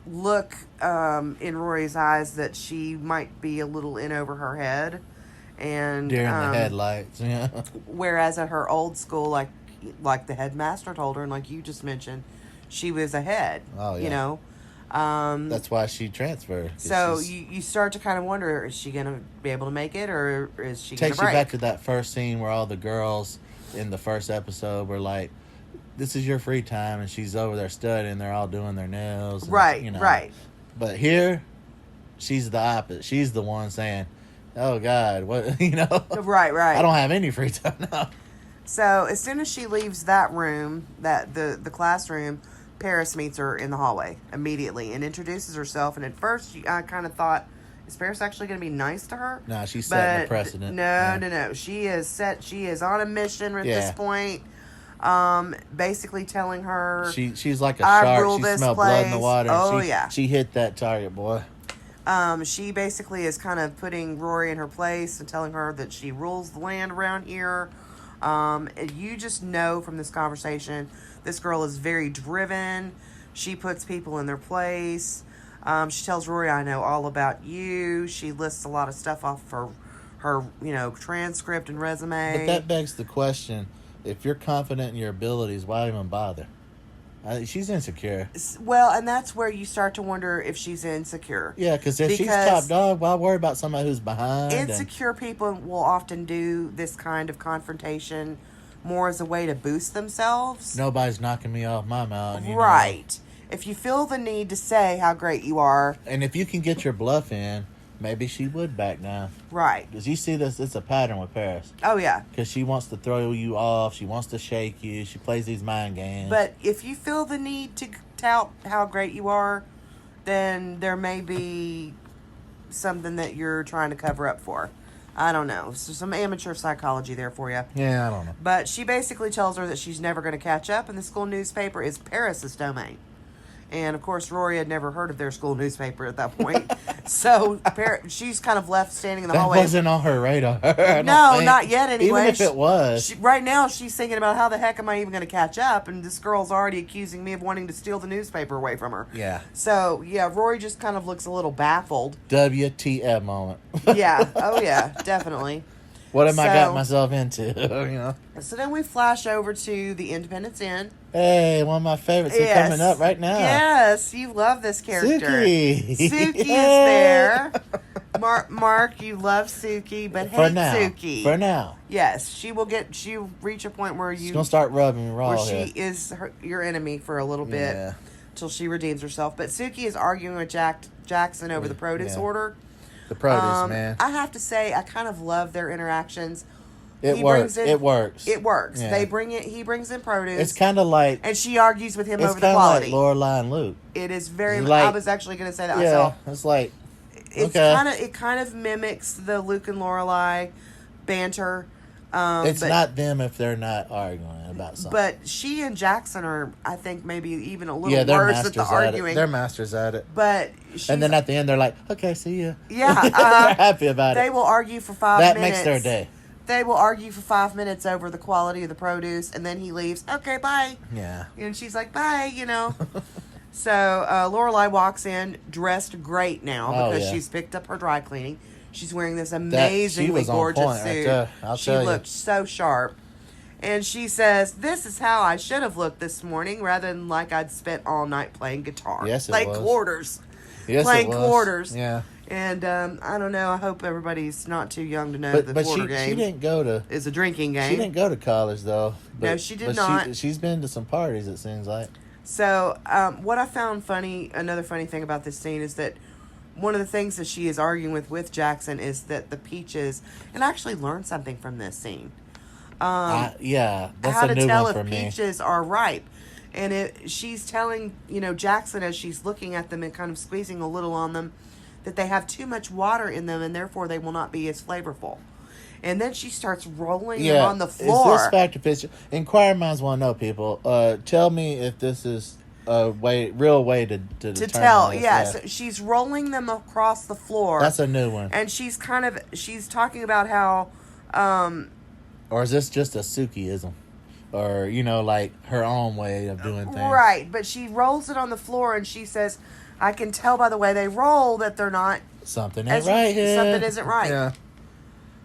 look in Rory's eyes that she might be a little in over her head, and during the headlights, yeah. Whereas at her old school, like the headmaster told her, and like you just mentioned, she was ahead. Oh yeah. That's why she transferred. So you start to kind of wonder: is she going to be able to make it, or is she going to break? Takes you back to that first scene where all the girls in the first episode were like, this is your free time, and she's over there studying. They're all doing their nails. And, right. But here, she's the opposite. She's the one saying, "Oh God, what?" Right. I don't have any free time now. So as soon as she leaves that room, the classroom, Paris meets her in the hallway immediately and introduces herself. And at first, I kind of thought, is Paris actually going to be nice to her? No, she's setting a precedent. No. She is on a mission at this point. Basically telling her she's like a shark. She smelled blood in the water. Oh, she hit that target, boy. She basically is kind of putting Rory in her place and telling her that she rules the land around here. You just know from this conversation, this girl is very driven. She puts people in their place. She tells Rory, "I know all about you." She lists a lot of stuff off her transcript and resume. But that begs the question. If you're confident in your abilities, why even bother? She's insecure. Well, and that's where you start to wonder if she's insecure. Yeah, because if she's top dog, why worry about somebody who's behind? Insecure people will often do this kind of confrontation more as a way to boost themselves. Nobody's knocking me off my mountain. Right. If you feel the need to say how great you are. And if you can get your bluff in, maybe she would back down. Right. Because you see this, it's a pattern with Paris. Oh, yeah. Because she wants to throw you off. She wants to shake you. She plays these mind games. But if you feel the need to tout how great you are, then there may be something that you're trying to cover up for. I don't know. So some amateur psychology there for you. Yeah, I don't know. But she basically tells her that she's never going to catch up, and the school newspaper is Paris's domain. And, of course, Rory had never heard of their school newspaper at that point. So she's kind of left standing in the hallway. That wasn't on her radar. No, not yet anyway. Even if it was. Right now, she's thinking about how the heck am I even going to catch up? And this girl's already accusing me of wanting to steal the newspaper away from her. Yeah. So, yeah, Rory just kind of looks a little baffled. WTF moment. Yeah. Oh, yeah, definitely. What am I got myself into? You know. So then we flash over to the Independence Inn. Hey, one of my favorites is coming up right now. Yes, you love this character. Suki. Suki is there. Mark, you love Suki, but hate Suki. For now. Yes, she'll reach a point where she's gonna start rubbing raw. Where she is your enemy for a little bit till she redeems herself. But Suki is arguing with Jackson over the produce order. The produce, man. I have to say, I kind of love their interactions. It works. It works. Yeah. He brings in produce. It's kind of like, and she argues with him over the It's quality. kind of like Lorelai and Luke. It is very. I was actually going to say that myself. It's like, it kind of mimics the Luke and Lorelai banter. It's not them if they're not arguing about something. But she and Jackson are, I think, maybe even a little worse at the arguing. They're masters at it. But and then at the end, they're like, "Okay, see ya." Yeah, they're happy about it. They will argue for 5 minutes. That makes their day. They will argue for 5 minutes over the quality of the produce, and then he leaves. Okay, bye. Yeah. And she's like, bye. So Lorelai walks in dressed great now because she's picked up her dry cleaning. She's wearing this amazingly gorgeous suit. Right, she looked so sharp. And she says, this is how I should have looked this morning rather than like I'd spent all night playing guitar. Yes, it was. Quarters. Yes, playing it was. quarters. Yeah. And I don't know. I hope everybody's not too young to know the quarter game. She didn't go to... is a drinking game. She didn't go to college, though. No, she did not. She's been to some parties, it seems like. So, what I found funny, another funny thing about this scene is that one of the things that she is arguing with Jackson is that the peaches, and I actually learned something from this scene. That's how a to new tell one for if me. peaches are ripe. And she's telling, Jackson as she's looking at them and kind of squeezing a little on them, that they have too much water in them and therefore they will not be as flavorful. And then she starts rolling them on the floor. Is this factor picture? Inquiring minds want to know, people. Tell me if this is a real way to determine tell. this. Yeah, so she's rolling them across the floor. That's a new one. And she's talking about how... or is this just a Suki-ism? Or, like her own way of doing things. Right, but she rolls it on the floor and she says, I can tell by the way they roll that they're not... Something ain't right here. Something isn't right. Yeah.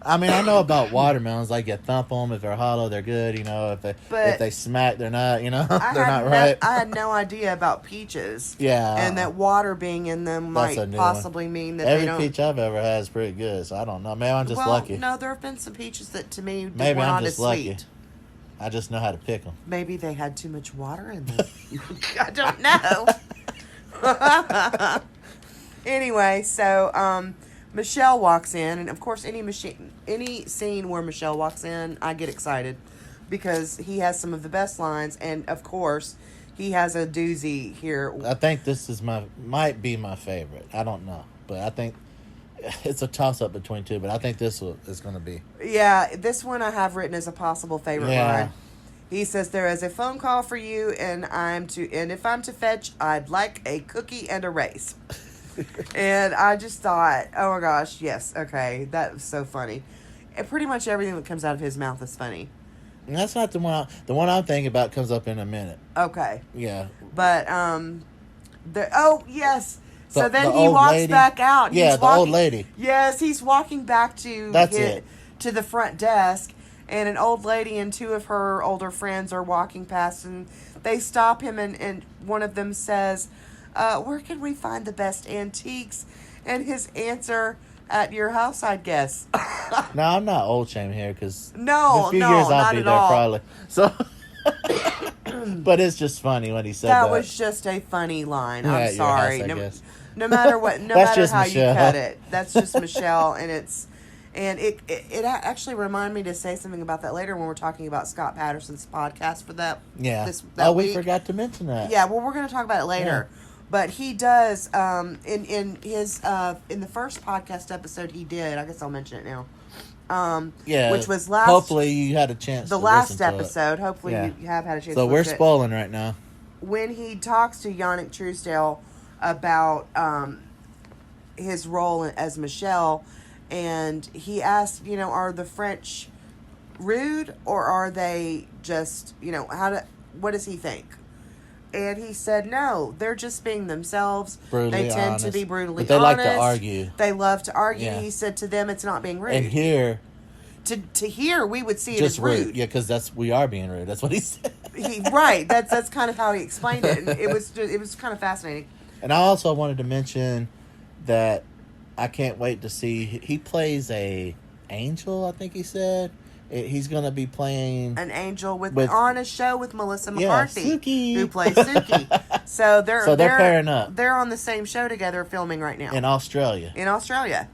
I mean, I know about watermelons. Like, you thump them. If they're hollow, they're good. If they smack, they're not, they're not right. I had no idea about peaches. Yeah. And that water being in them might possibly mean that they don't... Every peach I've ever had is pretty good, so I don't know. Maybe I'm just lucky. No, there have been some peaches that, to me, maybe were I'm not just as lucky. sweet. I just know how to pick them. Maybe they had too much water in them. I don't know. Anyway, so Michelle walks in, and of course, any scene where Michelle walks in, I get excited because he has some of the best lines, and of course, he has a doozy here. I think this is might be my favorite. I don't know, but I think it's a toss-up between two, but I think this is going to be. Yeah, this one I have written as a possible favorite line. He says, there is a phone call for you, and if I'm to fetch, I'd like a cookie and a race. And I just thought, oh my gosh, yes, okay, that was so funny. And pretty much everything that comes out of his mouth is funny. And that's not the one. The one I'm thinking about comes up in a minute. Okay. Yeah. But, yes. So then he walks back out. Yeah, the old lady. Yes, he's walking back to the front desk, and an old lady and two of her older friends are walking past, and they stop him, and one of them says, where can we find the best antiques? And his answer, at your house, I'd guess. No, I'm not old shaming here, because in a few years I'll be there all. probably. So, but it's just funny when he said that. That was just a funny line. Yeah, I'm sorry. Your house, I guess. No matter what, no matter how Michelle. you cut it, that's just Michelle, and it actually reminded me to say something about that later when we're talking about Scott Patterson's podcast for that. Yeah. That we week. forgot to mention that. Yeah, well, we're going to talk about it later, but he does in his in the first podcast episode he did. I guess I'll mention it now. Which was last. Hopefully, you had a chance. The last episode. Hopefully, you have had a chance. So we're spoiling right now. when he talks to Yannick Truesdale about his role as Michelle, and he asked, are the French rude, or are they just, what does he think? And he said, no, they're just being themselves. Brutally they tend honest. to be brutally but they honest. like to argue. They love to argue. Yeah. He said to them, it's not being rude. And here, to hear, we would see it just as rude. Yeah, because we are being rude. That's what he said. Right. That's kind of how he explained it. And it was kind of fascinating. And I also wanted to mention that I can't wait to see. He plays a angel, I think he said. He's going to be playing an angel on a show with Melissa McCarthy, Suki. who plays Suki. So they're pairing up. They're on the same show together, filming right now in Australia.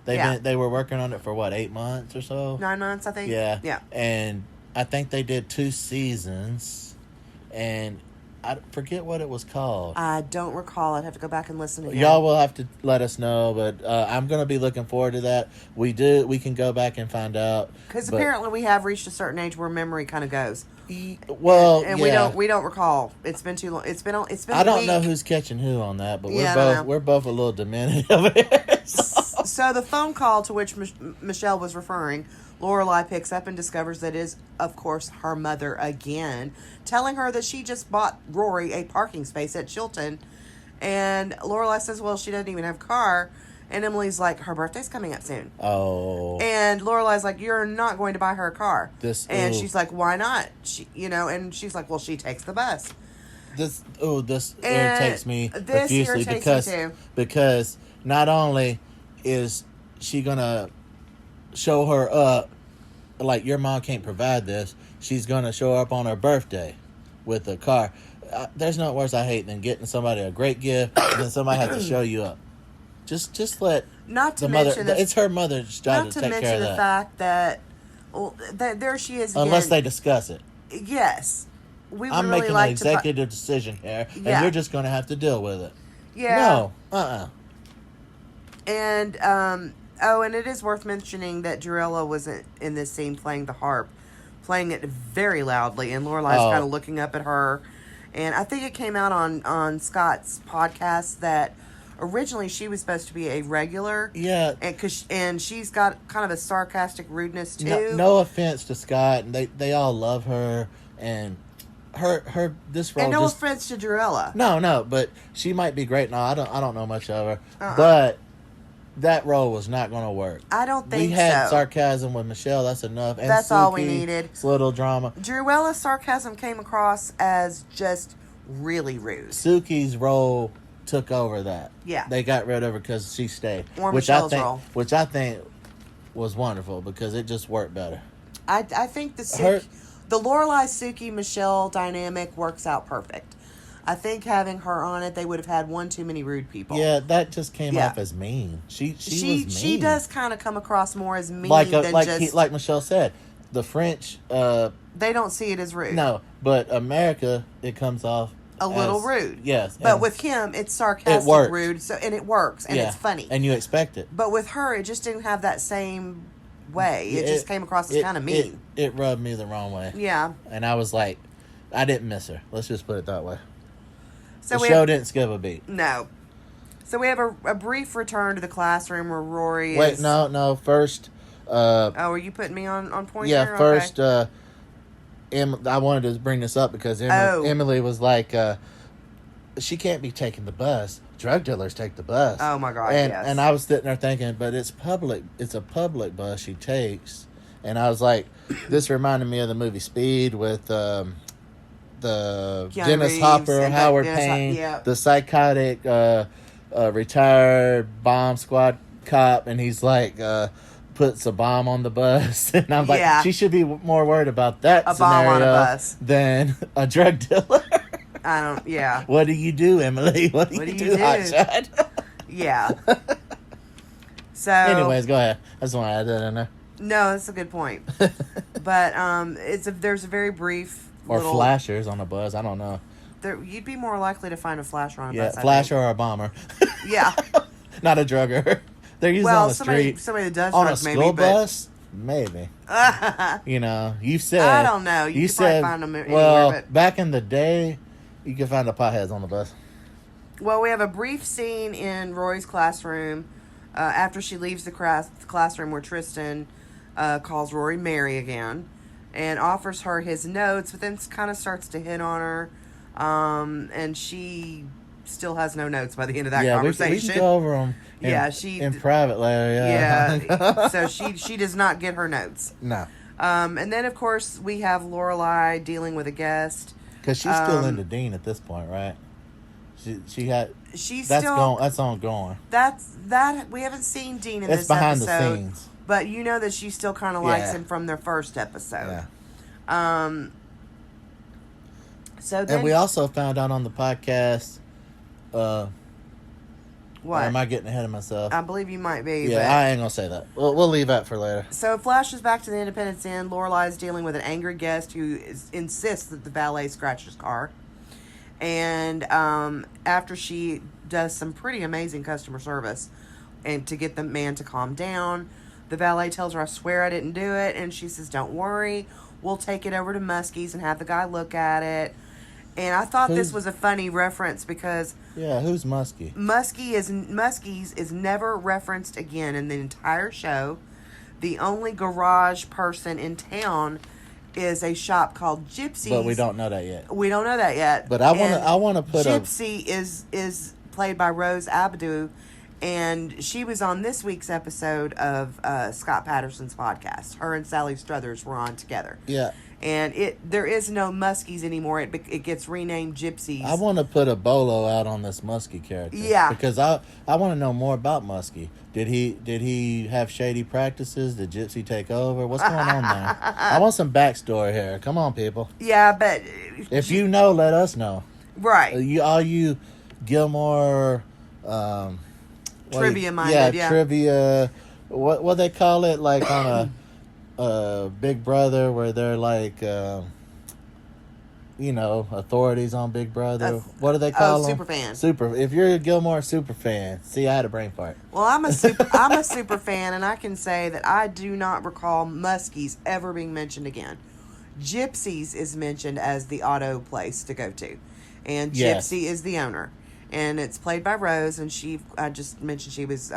They were working on it for 8 months or so. 9 months, I think. Yeah. And I think they did 2 seasons, and I forget what it was called. I don't recall. I'd have to go back and listen again. Y'all will have to let us know, but I'm going to be looking forward to that. We can go back and find out. Because apparently we have reached a certain age where memory kind of goes. Well, and yeah. we don't recall. It's been too long. It's been. I don't know who's catching who on that, but we're both a little diminished over here. So the phone call to which Michelle was referring, Lorelai picks up and discovers that it is, of course, her mother again, telling her that she just bought Rory a parking space at Chilton. And Lorelai says, well, she doesn't even have a car. And Emily's like, her birthday's coming up soon. Oh. And Lorelai's like, you're not going to buy her a car. And she's like, why not? And she's like, well, she takes the bus. This irritates me profusely too. because not only is she gonna show her up like your mom can't provide this, she's gonna show up on her birthday with a car. There's no worse I hate than getting somebody a great gift and then somebody has to show you up. Just let not to the mother. Mention this, it's her mother's job to take care of that. Not to mention the fact that there she is again. Unless they discuss it. Yes, we would I'm really making like an executive decision here, and you're just going to have to deal with it. Yeah. No. And and it is worth mentioning that Jarella was in this scene playing the harp, playing it very loudly, and Lorelai's kind of looking up at her. And I think it came out on Scott's podcast that originally she was supposed to be a regular. Yeah. And she's got kind of a sarcastic rudeness too. No offense to Scott, and they all love her, and her this role. And no offense to Jarella. No, but she might be great. No, I don't know much of her, but that role was not going to work. I don't think so. We had sarcasm with Michelle. That's enough. And that's Suki, all we needed. It's a little drama. Jarella's sarcasm came across as just really rude. Suki's role took over that. Yeah. They got rid of her because she stayed. Or Michelle's role. Which I think was wonderful because it just worked better. I think the Lorelai, Suki, Michelle dynamic works out perfect. I think having her on it, they would have had one too many rude people. Yeah, that just came off as mean. She was mean. She does kind of come across more as mean like Michelle said. The French, they don't see it as rude. No, but America, it comes off a little rude. Yes, but with him, it's sarcastic, rude. So it works, and it's funny, and you expect it. But with her, it just didn't have that same way. It just came across as kind of mean. It rubbed me the wrong way. Yeah, and I was like, I didn't miss her. Let's just put it that way. So the show didn't skip a beat. No. So we have a brief return to the classroom where Rory is... Wait, no. First... are you putting me on point yeah, here? first... Okay. I wanted to bring this up because Emily was like, she can't be taking the bus. Drug dealers take the bus. Oh, my God, yes. And I was sitting there thinking, but it's public. It's a public bus she takes. And I was like, this reminded me of the movie Speed with... the Dennis Hopper, Howard Payne, the psychotic retired bomb squad cop, and he's like puts a bomb on the bus, and I'm like, she should be more worried about that scenario bomb on a bus than a drug dealer. I don't. Yeah. What do you do, Emily? What do you do, hotshot? Yeah. So. Anyways, go ahead. I just want to add that in there. No, that's a good point. But there's a very brief. Or flashers on a bus. I don't know. You'd be more likely to find a flasher on a bus. Yeah, flasher or a bomber. Yeah. Not a drugger. They're usually on the street. Somebody that does on drugs, a school bus? Maybe. You know, you said... I don't know. You could probably find them anywhere. Back in the day, You can find the potheads on the bus. Well, we have a brief scene in Rory's classroom after she leaves the classroom where Tristan calls Rory Mary again and offers her his notes, but then kind of starts to hit on her. And she still has no notes by the end of that conversation. We can go over them in private later. Yeah. So she does not get her notes. No. And then, of course, we have Lorelai dealing with a guest. Because she's still into Dean at this point, right? She's that's still that's ongoing. That we haven't seen Dean in this behind episode, the scenes, but you know that she still kind of likes him from their first episode. Yeah. So then, and we also found out on the podcast. What? Am I getting ahead of myself? I believe you might be. Yeah, I ain't gonna say that. We'll leave that for later. So it flashes back to the Independence Inn. Lorelai is dealing with an angry guest who insists that the valet scratch his car. And after she does some pretty amazing customer service and to get the man to calm down, the valet tells her, I swear I didn't do it. And she says, don't worry. We'll take it over to Muskie's and have the guy look at it. And I thought this was a funny reference because... Yeah, who's Muskie? Muskie's is never referenced again in the entire show. The only garage person in town is a shop called Gypsy. But we don't know that yet. We don't know that yet. But I want to put Gypsy is played by Rose Abdoo, and she was on this week's episode of Scott Patterson's podcast. Her and Sally Struthers were on together. Yeah. And there is no Muskies anymore. It gets renamed Gypsies. I want to put a bolo out on this Muskie character. Yeah. Because I want to know more about Muskie. Did he have shady practices? Did Gypsy take over? What's going on there? I want some backstory here. Come on, people. Yeah, but... If you know, let us know. Right. All you Gilmore... trivia-minded, yeah. Trivia... What they call it? Like on a... Big Brother, where they're like, authorities on Big Brother. What do they call them? Superfan. If you're a Gilmore super fan, see, I had a brain fart. Well, I'm a super fan, and I can say that I do not recall Muskie's ever being mentioned again. Gypsy's is mentioned as the auto place to go to, and Gypsy is the owner, and it's played by Rose. And I just mentioned she was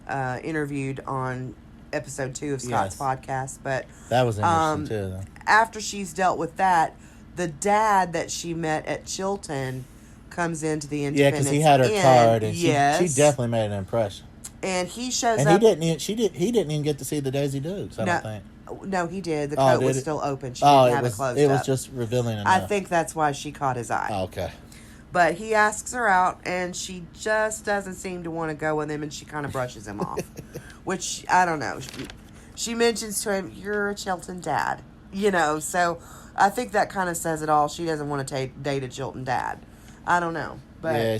interviewed on episode 2 of Scott's podcast, but that was interesting too. Though. After she's dealt with that, the dad that she met at Chilton comes into the Independence because he had her card, and she definitely made an impression. And he shows up, and he didn't even get to see the Daisy Dukes. I don't think. No, he did. The coat was still open. She didn't have it closed up. It was just revealing enough. I think that's why she caught his eye. Oh, okay. But he asks her out, and she just doesn't seem to want to go with him, and she kind of brushes him off. Which, I don't know. She mentions to him, you're a Chilton dad. So I think that kind of says it all. She doesn't want to date a Chilton dad. I don't know. But yeah,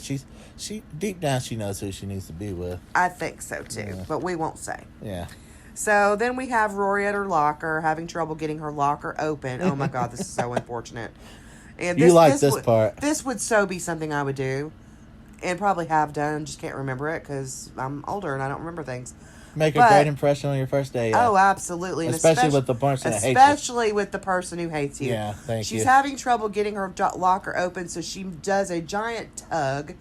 she deep down, she knows who she needs to be with. I think so, too. Yeah. But we won't say. Yeah. So then we have Rory at her locker, having trouble getting her locker open. Oh, my God, this is so unfortunate. And this part. This would so be something I would do and probably have done. Just can't remember it because I'm older and I don't remember things. Make a great impression on your first day. Yeah. Oh, absolutely. And especially with the person that hates you. Especially with the person who hates you. Yeah, thank you. She's having trouble getting her locker open, so she does a giant tug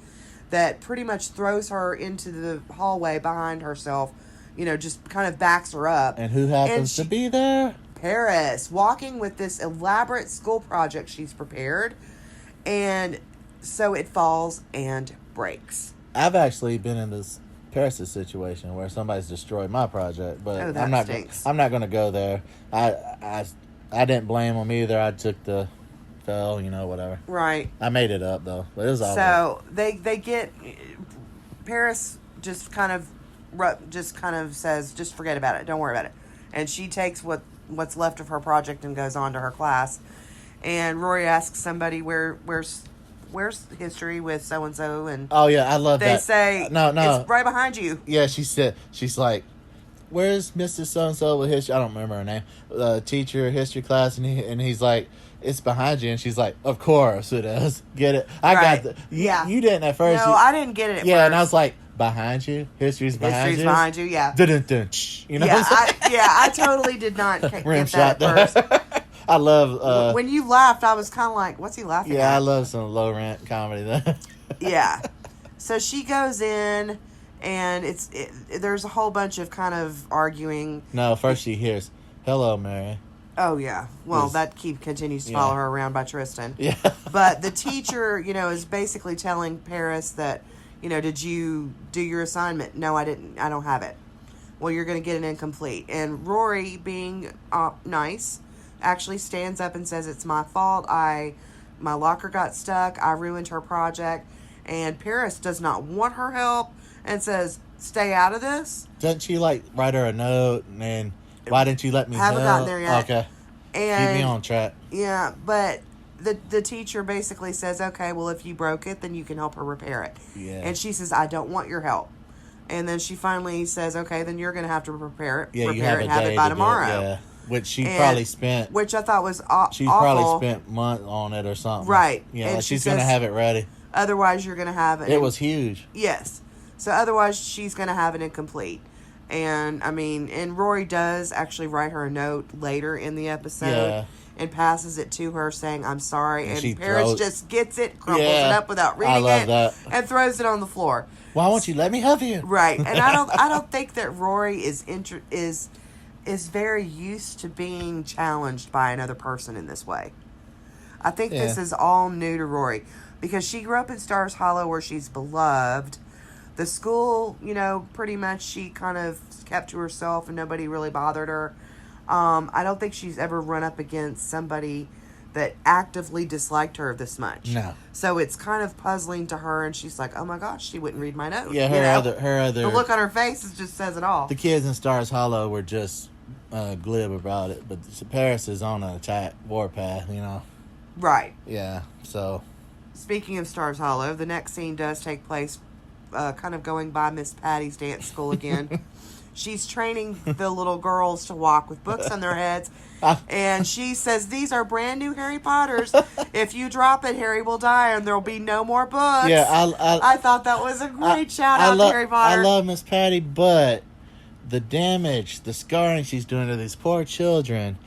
that pretty much throws her into the hallway behind herself, just kind of backs her up. And who happens to be there? Paris, walking with this elaborate school project she's prepared, and so it falls and breaks. I've actually been in this Paris' situation where somebody's destroyed my project, but I'm not going to go there. I didn't blame them either. I took the fell, whatever. Right. I made it up though, but it was all so right. They get Paris just kind of says, just forget about it, don't worry about it, and she takes what's left of her project and goes on to her class. And Rory asks somebody where's history with so and so, and oh yeah, I love that. They say no, it's right behind you. Yeah, she's like, where's Mr. So and so with history? I don't remember her name. Teacher, history class, and he's like, it's behind you, and she's like, of course it is. Get it? I got the. You didn't at first. No, I didn't get it. Yeah, first. And I was like, behind you, history's behind you. Yeah. Dun-dun-dun. I totally did not get that at first. I love. When you laughed, I was kind of like, what's he laughing at? Yeah, I love some low rent comedy. Though. Yeah. So she goes in, and there's a whole bunch of kind of arguing. No, first she hears, "Hello, Mary." Oh, yeah. Well, that continues to follow her around by Tristan. Yeah. But the teacher, is basically telling Paris that, did you do your assignment? No, I didn't. I don't have it. Well, you're going to get an incomplete. And Rory, being nice, actually stands up and says, it's my fault. My locker got stuck. I ruined her project. And Paris does not want her help and says, stay out of this. Doesn't she, write her a note and... Why didn't you let me Haven't gotten there yet. Okay. And, keep me on track. Yeah, but the teacher basically says, okay, well, if you broke it, then you can help her repair it. Yeah. And she says, I don't want your help. And then she finally says, okay, then you're going to have to repair it. Yeah, repair it and have it by tomorrow. Yeah. Which she probably spent. Which I thought was awful. She probably spent months on it or something. Right. Yeah, and she's going to have it ready. Otherwise, you're going to have it. It was huge. Yes. So otherwise, she's going to have it incomplete. And, and Rory does actually write her a note later in the episode and passes it to her saying, I'm sorry. And Paris just gets it, crumbles it up without reading it, and throws it on the floor. Why won't you let me have you? Right. And I don't think that Rory is very used to being challenged by another person in this way. I think this is all new to Rory because she grew up in Stars Hollow where she's beloved. The school, pretty much she kind of kept to herself and nobody really bothered her. I don't think she's ever run up against somebody that actively disliked her this much. No. So it's kind of puzzling to her, and she's like, oh my gosh, she wouldn't read my note. Yeah, her other... The look on her face just says it all. The kids in Stars Hollow were just glib about it, but Paris is on an attack warpath, Right. Yeah, so... Speaking of Stars Hollow, the next scene does take place kind of going by Miss Patty's dance school again. She's training the little girls to walk with books on their heads. And she says, these are brand new Harry Potters. If you drop it, Harry will die and there'll be no more books. Yeah, I thought that was a great shout out to Harry Potter. I love Miss Patty, but the damage, the scarring she's doing to these poor children.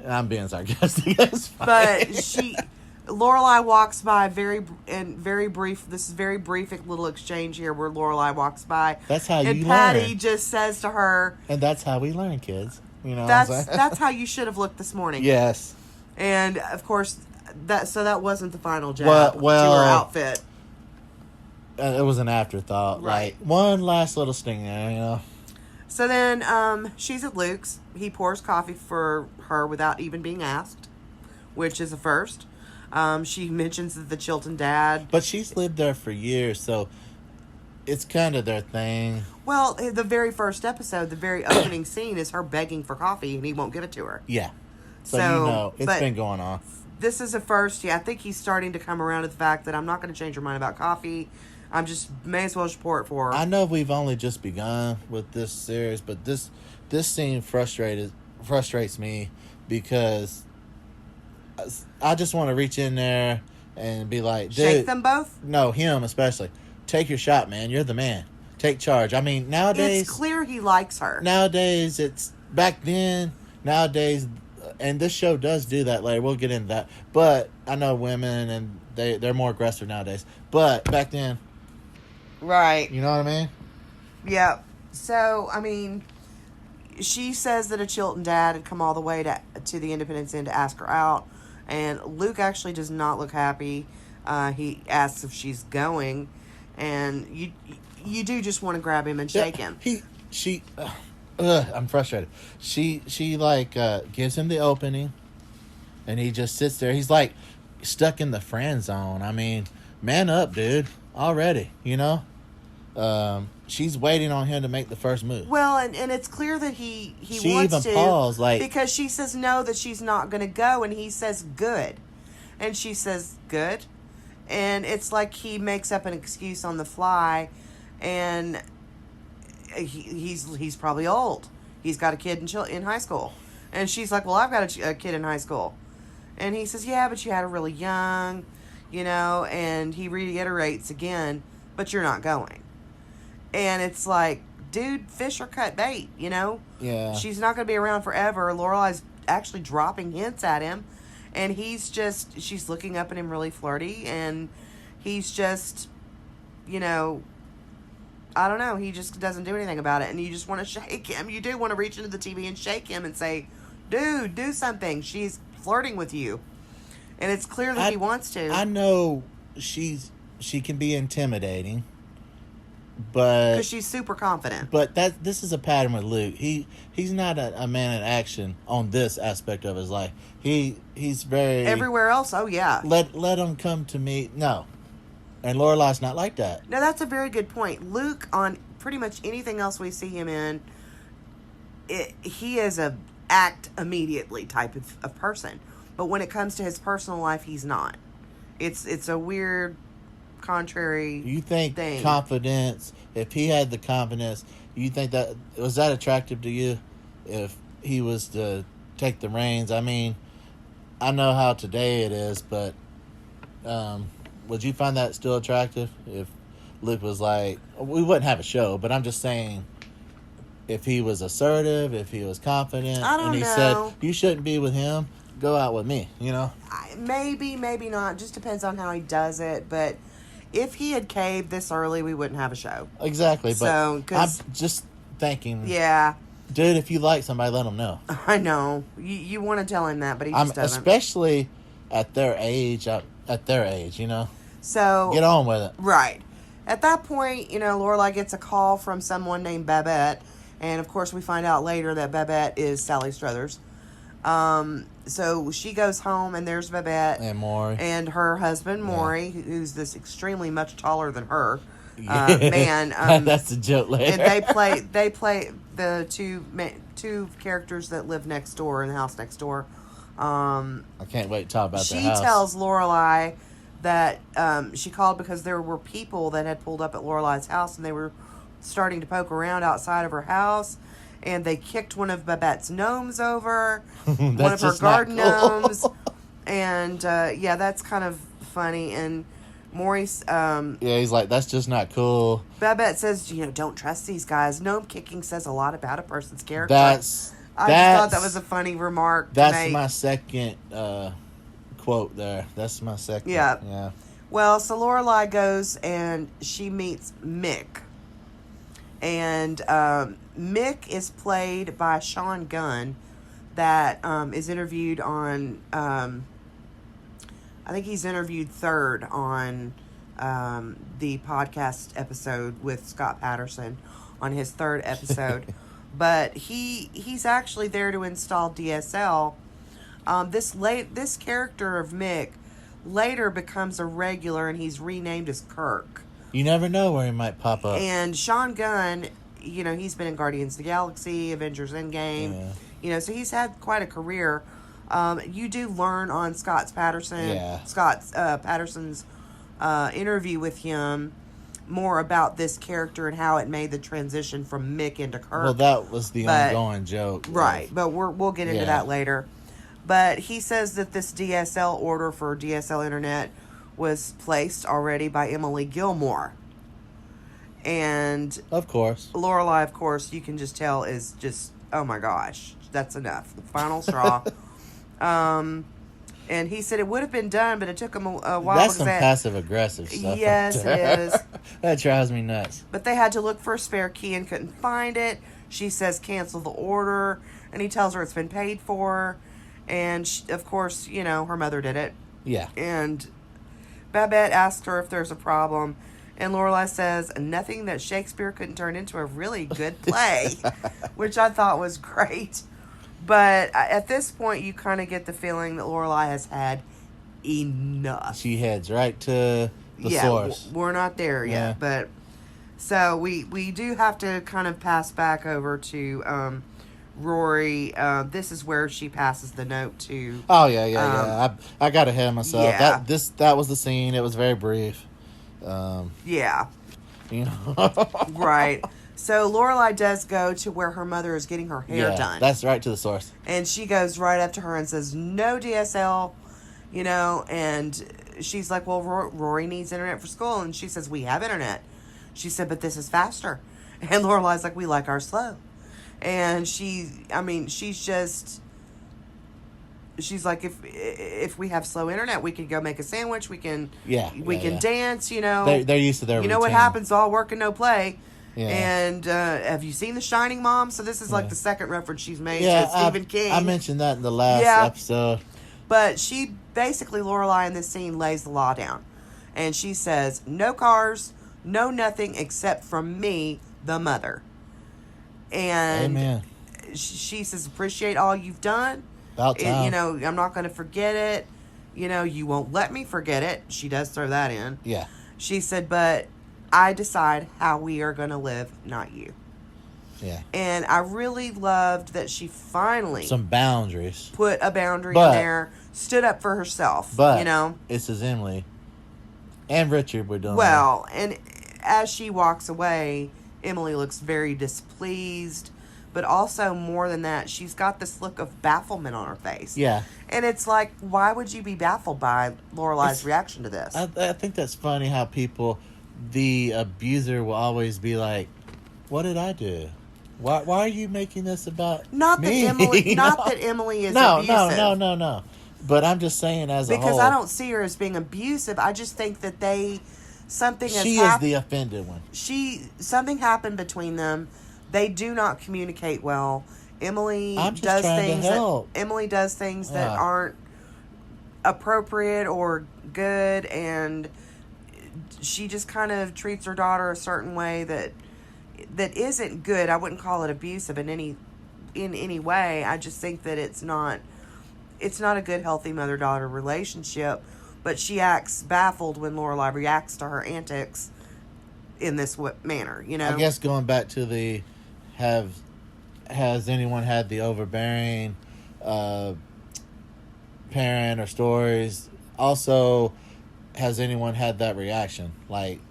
I'm being sarcastic. But Lorelai walks by very brief. This is very brief little exchange here where Lorelai walks by. That's how you learn. And Patty just says to her, and that's how we learn, kids. That's how you should have looked this morning. Yes. And of course, that wasn't the final jab to her outfit. It was an afterthought. Right. One last little sting there, So then she's at Luke's. He pours coffee for her without even being asked, which is a first. She mentions that the Chilton dad... But she's lived there for years, so it's kind of their thing. Well, the very first episode, the very opening scene is her begging for coffee, and he won't give it to her. Yeah. So it's been going on. This is a first. Yeah, I think he's starting to come around to the fact that I'm not going to change her mind about coffee. I'm just may as well support for her. I know we've only just begun with this series, but this scene frustrates me because... I just want to reach in there and be like, dude. Shake them both? No, him especially. Take your shot, man. You're the man. Take charge. I mean, nowadays... It's clear he likes her. Nowadays, it's... Back then, nowadays... And this show does do that later. We'll get into that. But I know women, and they're more aggressive nowadays. But back then... Right. You know what I mean? Yeah. So, she says that a Chilton dad had come all the way to the Independence Inn to ask her out. And Luke actually does not look happy. He asks if she's going. And you do just want to grab him and shake him. I'm frustrated. She gives him the opening. And he just sits there. He's stuck in the friend zone. Man up, dude. Already, she's waiting on him to make the first move. Well, and it's clear that he she wants even to. Paused, because she says no, that she's not going to go, and he says good. And she says good. And it's like he makes up an excuse on the fly, and he's probably old. He's got a kid in high school. And she's like, well, I've got a kid in high school. And he says, yeah, but you had her really young, and he reiterates again, but you're not going. And it's like, dude, fish or cut bait, Yeah. She's not going to be around forever. Lorelai's actually dropping hints at him. And she's looking up at him really flirty, and he's just, you know, I don't know, he just doesn't do anything about it. And you just want to shake him. You do want to reach into the TV and shake him and say, dude, do something. She's flirting with you. And it's clear that he wants to. I know she can be intimidating, but because she's super confident. But this is a pattern with Luke. He's not a man in action on this aspect of his life. He's very everywhere else. Oh yeah. Let him come to me. No, and Lorelai's not like that. No, that's a very good point. Luke, on pretty much anything else we see him in, he is a act immediately type of person. But when it comes to his personal life, he's not. It's a weird, contrary. You think thing. Confidence? If he had the confidence, you think that was that attractive to you? If he was to take the reins, I mean, I know how today it is, but would you find that still attractive if Luke was like? We wouldn't have a show, but I'm just saying, if he was assertive, if he was confident, and he said you shouldn't be with him, go out with me, you know? Maybe not. Just depends on how he does it. But if he had caved this early, we wouldn't have a show. Exactly. So, but I'm just thinking. Yeah. Dude, if you like somebody, let them know. I know. You want to tell him that, but he just doesn't. Especially at their age, you know? So. Get on with it. Right. At that point, you know, Lorelai gets a call from someone named Babette. And, of course, we find out later that Babette is Sally Struthers. So she goes home, and there's Babette and Maury and her husband Maury, who's this extremely much taller than her man. That's a joke later. And they play the two characters that live next door in the house next door. I can't wait to talk about the house. She tells Lorelai that she called because there were people that had pulled up at Lorelai's house, and they were starting to poke around outside of her house. And they kicked one of Babette's gnomes over, one of her garden gnomes. And, yeah, that's kind of funny. And Maurice... yeah, he's like, that's just not cool. Babette says, you know, don't trust these guys. Gnome kicking says a lot about a person's character. I just thought that was a funny remark That's my second quote there. That's my second. Yeah. Well, so Lorelai goes and she meets Mick. And Mick is played by Sean Gunn, that is interviewed on, I think he's interviewed third on the podcast episode with Scott Patterson on his third episode. But he's actually there to install DSL. This character of Mick later becomes a regular, and he's renamed as Kirk. You never know where he might pop up. And Sean Gunn, you know, he's been in Guardians of the Galaxy, Avengers Endgame. Yeah. You know, so he's had quite a career. You do learn on Scott Patterson's interview with him more about this character and how it made the transition from Mick into Kirk. Well, that was the ongoing joke. Right, but we'll get into that later. But he says that this DSL order for DSL Internet was placed already by Emily Gilmore. And of course, Lorelai, of course, you can just tell is just, oh my gosh, that's enough. The final straw. And he said it would have been done, but it took him a while. That's some passive-aggressive stuff. Yes, it is. That drives me nuts. But they had to look for a spare key and couldn't find it. She says cancel the order, and he tells her it's been paid for. And, of course, you know, her mother did it. Yeah. And Babette asked her if there's a problem, and Lorelai says, nothing that Shakespeare couldn't turn into a really good play, which I thought was great. But at this point, you kind of get the feeling that Lorelai has had enough. She heads right to the source. We're not there yet. But so we do have to kind of pass back over to Rory. This is where she passes the note to. Oh yeah. I got ahead of myself. Yeah. That was the scene. It was very brief. Yeah. You know. Right. So Lorelai does go to where her mother is getting her hair done. That's right to the source. And she goes right up to her and says, no DSL, you know, and she's like, well, Rory needs internet for school. And she says, we have internet. She said, but this is faster. And Lorelai's like, we like ours slow. And she's just, she's like, if we have slow internet, we can go make a sandwich. We can dance. They're used to their You know what routine. happens? All work and no play. Yeah. And have you seen The Shining, Mom? So this is like the second reference she's made to Stephen King. I mentioned that in the last episode. But she basically, Lorelai in this scene lays the law down. And she says, no cars, no nothing except from me, the mother. And Amen. She says, appreciate all you've done. About time. I'm not going to forget it. You won't let me forget it. She does throw that in. Yeah. She said, but I decide how we are going to live, not you. Yeah. And I really loved that she finally some boundaries, put a boundary in there, stood up for herself. But this is Emily and Richard were doing well, and as she walks away, Emily looks very displeased, but also more than that, she's got this look of bafflement on her face. Yeah. And it's like, why would you be baffled by Lorelai's reaction to this? I think that's funny how the abuser will always be like, what did I do? Why are you making this about me? That Emily is abusive. No. But I'm just saying as a whole. Because I don't see her as being abusive. I just think that she is the offended one. Something happened between them. They do not communicate well. Emily does things that aren't appropriate or good, and she just kind of treats her daughter a certain way that isn't good. I wouldn't call it abusive in any way. I just think that it's not a good, healthy mother-daughter relationship. But she acts baffled when Lorelai reacts to her antics in this manner. I guess going back to has anyone had the overbearing parent or stories? Also, has anyone had that reaction? Like,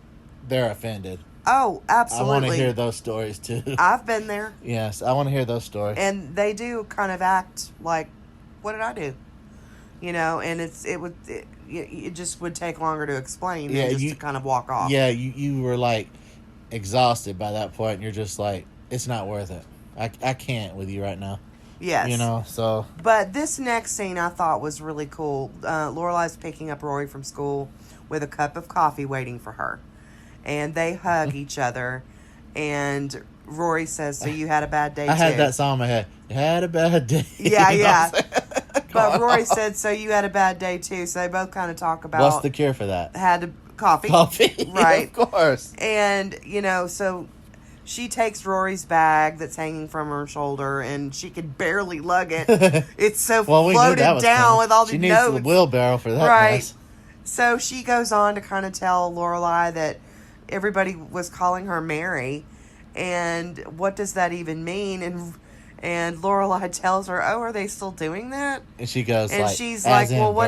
they're offended. Oh, absolutely. I want to hear those stories, too. I've been there. Yes, I want to hear those stories. And they do kind of act like, what did I do? And it just would take longer to explain than just to kind of walk off. Yeah, you were, like, exhausted by that point, and you're just like, it's not worth it. I can't with you right now. Yes. So. But this next scene I thought was really cool. Lorelai's picking up Rory from school with a cup of coffee waiting for her. And they hug each other. And Rory says, so you had a bad day, too. I had that song in my head. You had a bad day. Yeah. But Rory said, so you had a bad day, too. So they both kind of talk about... What's the cure for that? Coffee. Right. Of course. And, so... She takes Rory's bag that's hanging from her shoulder, and she can barely lug it. It's so floated down with all the notes. She needs the wheelbarrow for that. Right. Mess. So she goes on to kind of tell Lorelai that everybody was calling her Mary, and what does that even mean? And Lorelai tells her, "Oh, are they still doing that?" And she goes, and she's like, "Well, what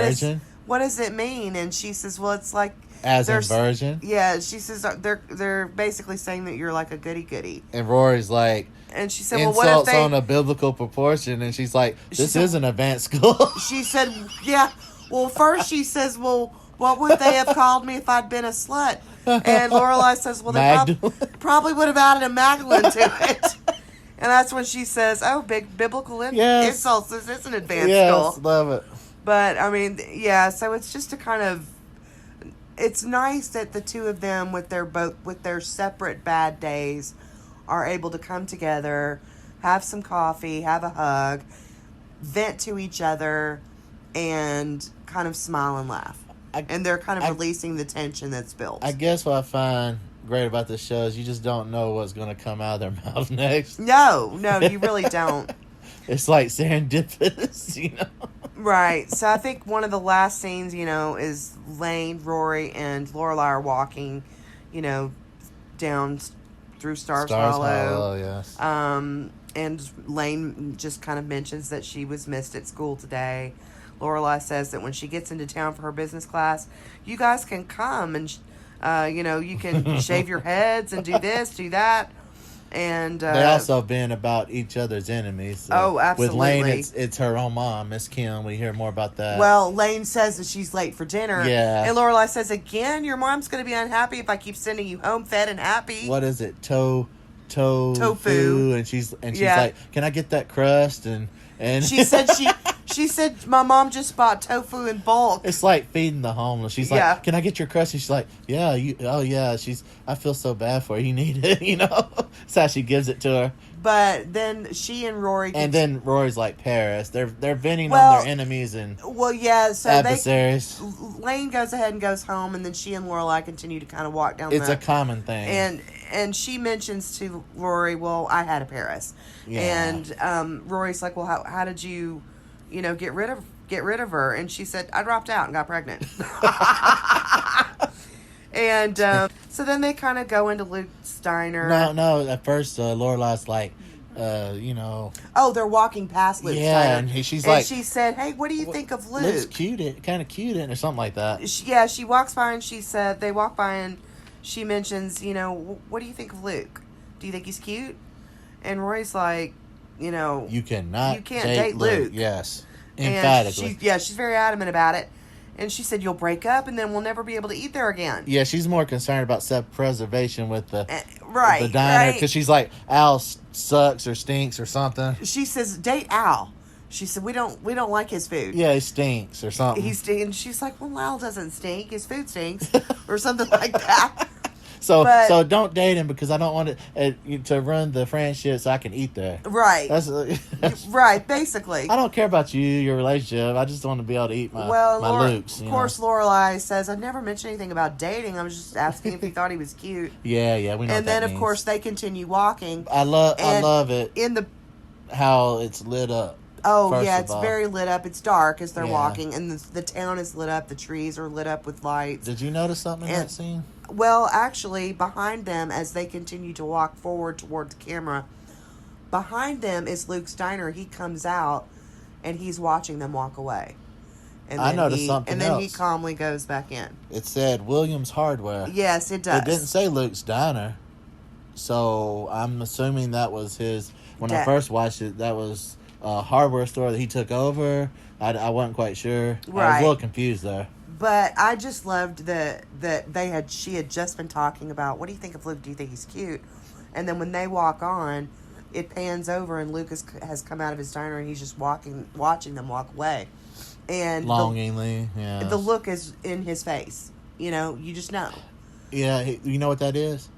does it mean?" And she says, "Well, it's like." As in virgin? Yeah, she says they're basically saying that you're like a goody-goody. And Rory's like, and she said, insults well, what if they... on a biblical proportion. And she's like, this is an advanced school. She said, yeah. Well, first she says, well, what would they have called me if I'd been a slut? And Lorelai says, well, they probably would have added a Magdalene to it. And that's when she says, oh, big biblical insults. This is an advanced school. Yes, love it. But, I mean, yeah, so it's just a kind of... It's nice that the two of them, with their separate bad days, are able to come together, have some coffee, have a hug, vent to each other, and kind of smile and laugh. And they're kind of releasing the tension that's built. I guess what I find great about this show is you just don't know what's going to come out of their mouth next. No, you really don't. It's like serendipitous, Right. So I think one of the last scenes, is Lane, Rory, and Lorelai are walking, down through Stars Hollow. Yes. And Lane just kind of mentions that she was missed at school today. Lorelai says that when she gets into town for her business class, you guys can come and, you can shave your heads and do this, do that. And they also been about each other's enemies. So oh, absolutely. With Lane, it's her own mom, Miss Kim. We hear more about that. Well, Lane says that she's late for dinner. Yeah. And Lorelai says, again, your mom's going to be unhappy if I keep sending you home fed and happy. What is it? Tofu. And she's like, can I get that crust? And she said She said, my mom just bought tofu in bulk. It's like feeding the homeless. She's like, Yeah. "Can I get your crust?" She's like, "Yeah, oh yeah." I feel so bad for you. You need it, you know. That's how she gives it to her. But then she and Rory... And then Rory's like Paris. They're venting Well, on their enemies and so adversaries. Lane goes ahead and goes home, and then she and Lorelai continue to kind of walk down It's a common thing. And she mentions to Rory, well, I had a Paris. Yeah. And Rory's like, well, how did you, get rid of her? And she said, I dropped out and got pregnant. And so then they kind of go into Luke's diner. No. At first, Lorelai's like, Oh, they're walking past Luke's diner. Yeah, and she's like... she said, hey, what do you think of Luke? Luke's cute, kind of cute, or something like that. She walks by and they walk by and she mentions, what do you think of Luke? Do you think he's cute? And Roy's like, you can't date Luke. Yes, emphatically. And she's very adamant about it. And she said, you'll break up and then we'll never be able to eat there again. Yeah, she's more concerned about self-preservation with the diner. Right. Because she's like, Al sucks or stinks or something. She says, date Al. She said, we don't like his food. Yeah, he stinks or something. And she's like, well, Al doesn't stink. His food stinks. Or something like that. So don't date him because I don't want to run the friendship so I can eat there. Right. That's right, basically. I don't care about your relationship. I just want to be able to eat my Lukes. Of course, Lorelai says, I've never mentioned anything about dating. I was just asking if he thought he was cute. Yeah, we know. And then, of course, they continue walking. I love it. How it's lit up. Oh, yeah, it's very lit up. It's dark as they're walking, and the town is lit up. The trees are lit up with lights. Did you notice something in that scene? Well, actually, behind them, as they continue to walk forward towards the camera, behind them is Luke's diner. He comes out, and he's watching them walk away. And I noticed something And then else. he calmly goes back in. It said Williams Hardware. Yes, it does. It didn't say Luke's Diner. So I'm assuming that was his... When I first watched it, that was a hardware store that he took over. I wasn't quite sure. Right. I was a little confused there. But I just loved that she had just been talking about, what do you think of Luke? Do you think he's cute? And then when they walk on, it pans over and Luke has come out of his diner and he's just watching them walk away. And longingly, yeah. The look is in his face. You just know. Yeah, you know what that is?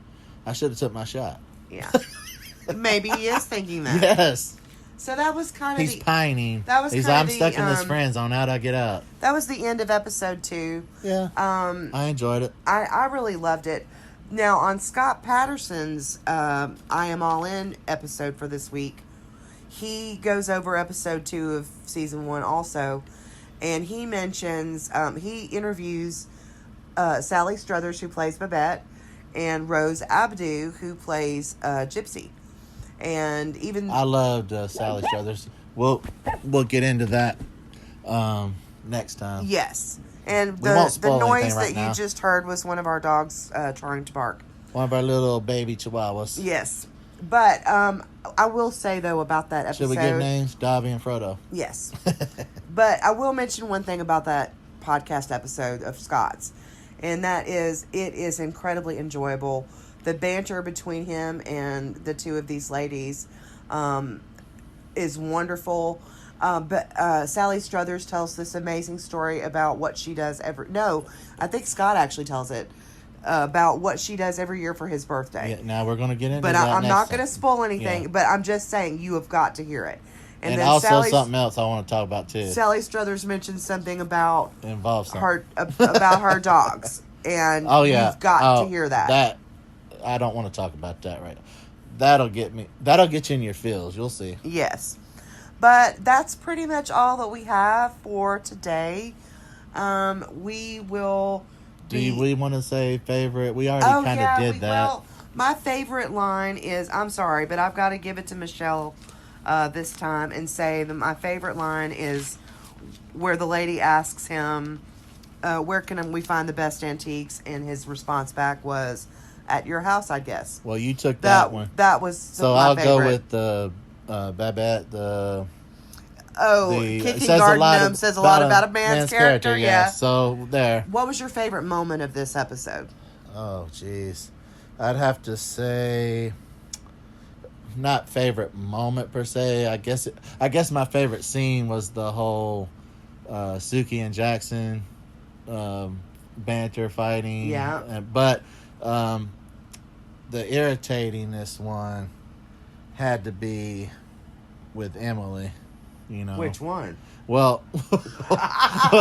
I should have took my shot. Yeah. Maybe he is thinking that. Yes. So that was kind of He's pining. That was He's kind I'm stuck in this friend zone. How'd I get out? That was the end of episode 2. Yeah. I enjoyed it. I really loved it. Now, on Scott Patterson's I Am All In episode for this week, he goes over episode 2 of season 1 also, and he mentions, he interviews Sally Struthers, who plays Babette, and Rose Abdoo, who plays Gypsy. And even I loved Sally Struthers. We'll get into that next time. Yes. And We won't the spoil noise anything right that you now. just heard was one of our dogs trying to bark. One of our little baby chihuahuas. Yes. But I will say, though, about that episode... Should we give names? Dobby and Frodo. Yes. But I will mention one thing about that podcast episode of Scott's. And that is, it is incredibly enjoyable. The banter between him and the two of these ladies is wonderful. But Sally Struthers tells this amazing story about what she does I think Scott actually tells it. About what she does every year for his birthday. Yeah, now we're going to get into but that. I'm not going to spoil anything, Yeah. but I'm just saying you have got to hear it. And then also something else I want to talk about too. Sally Struthers mentioned something about Involves something. about her dogs. And you've got to hear that. That I don't want to talk about that right now. That'll get you in your feels. You'll see. Yes. But that's pretty much all that we have for today. We will... Do we want to say favorite? We already kind of did that. Well, my favorite line is, I'm sorry, but I've got to give it to Michelle this time and say that my favorite line is where the lady asks him, where can we find the best antiques? And his response back was, at your house, I guess. Well, you took that one. That was so my I'll favorite. go with the Babette, kicking Garden says a lot about a man's character. Yeah. So there. What was your favorite moment of this episode? Oh, jeez. I'd have to say not favorite moment per se. I guess my favorite scene was the whole Suki and Jackson banter fighting. Yeah. But the irritatingness one had to be with Emily. You know Which one? Well,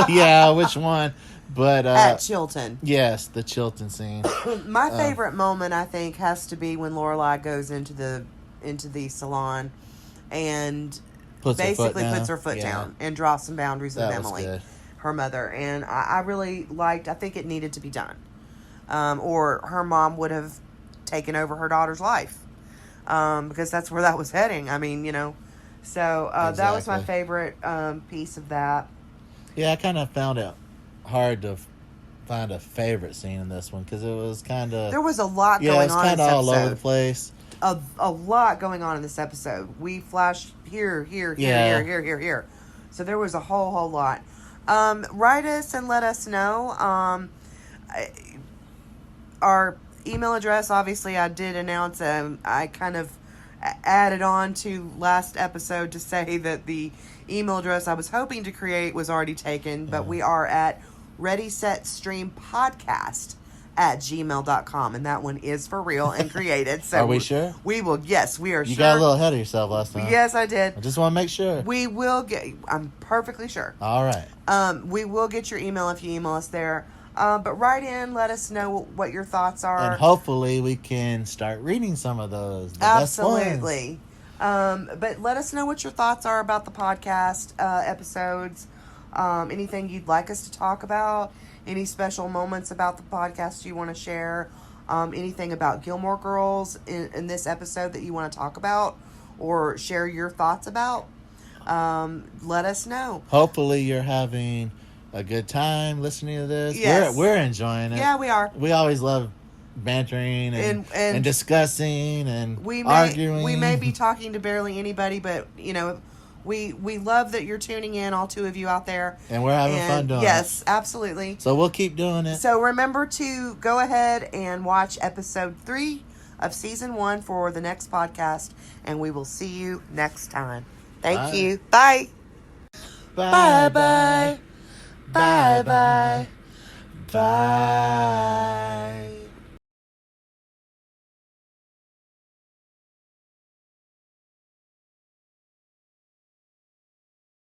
yeah, which one? But At Chilton. Yes, the Chilton scene. My favorite moment, I think, has to be when Lorelai goes into the salon and basically puts her foot down and draws some boundaries with Emily, her mother. And I really liked. I think it needed to be done, or her mom would have taken over her daughter's life, because that's where that was heading. I mean, you know. So Exactly. that was my favorite piece of that. Yeah, I kind of found it hard to find a favorite scene in this one because it was kind of... There was a lot going on in this episode. Yeah, it was kind of all over the place. A lot going on in this episode. We flashed here. So there was a whole lot. Write us and let us know. Our email address, obviously, I did announce. I kind of added on to last episode to say that the email address I was hoping to create was already taken, but we are at readysetstreampodcast@gmail.com, and that one is for real and created. So are we sure? We will. Yes, we are sure. You got a little ahead of yourself last time. Yes, I did. I just want to make sure. We will get... I'm perfectly sure. All right. We will get your email if you email us there. But write in, let us know what your thoughts are. And hopefully we can start reading some of those. Absolutely. But let us know what your thoughts are about the podcast episodes. Anything you'd like us to talk about. Any special moments about the podcast you want to share. Anything about Gilmore Girls in this episode that you want to talk about or share your thoughts about. Let us know. Hopefully you're having a good time listening to this. Yes. We're enjoying it. Yeah, we are. We always love bantering and discussing and arguing. We may be talking to barely anybody, but you know, we love that you're tuning in, all two of you out there, and we're having fun doing it. Yes, absolutely. So we'll keep doing it. So remember to go ahead and watch episode 3 of season 1 for the next podcast, and we will see you next time. Thank you. Bye. Bye. Bye. Bye. Bye. Bye.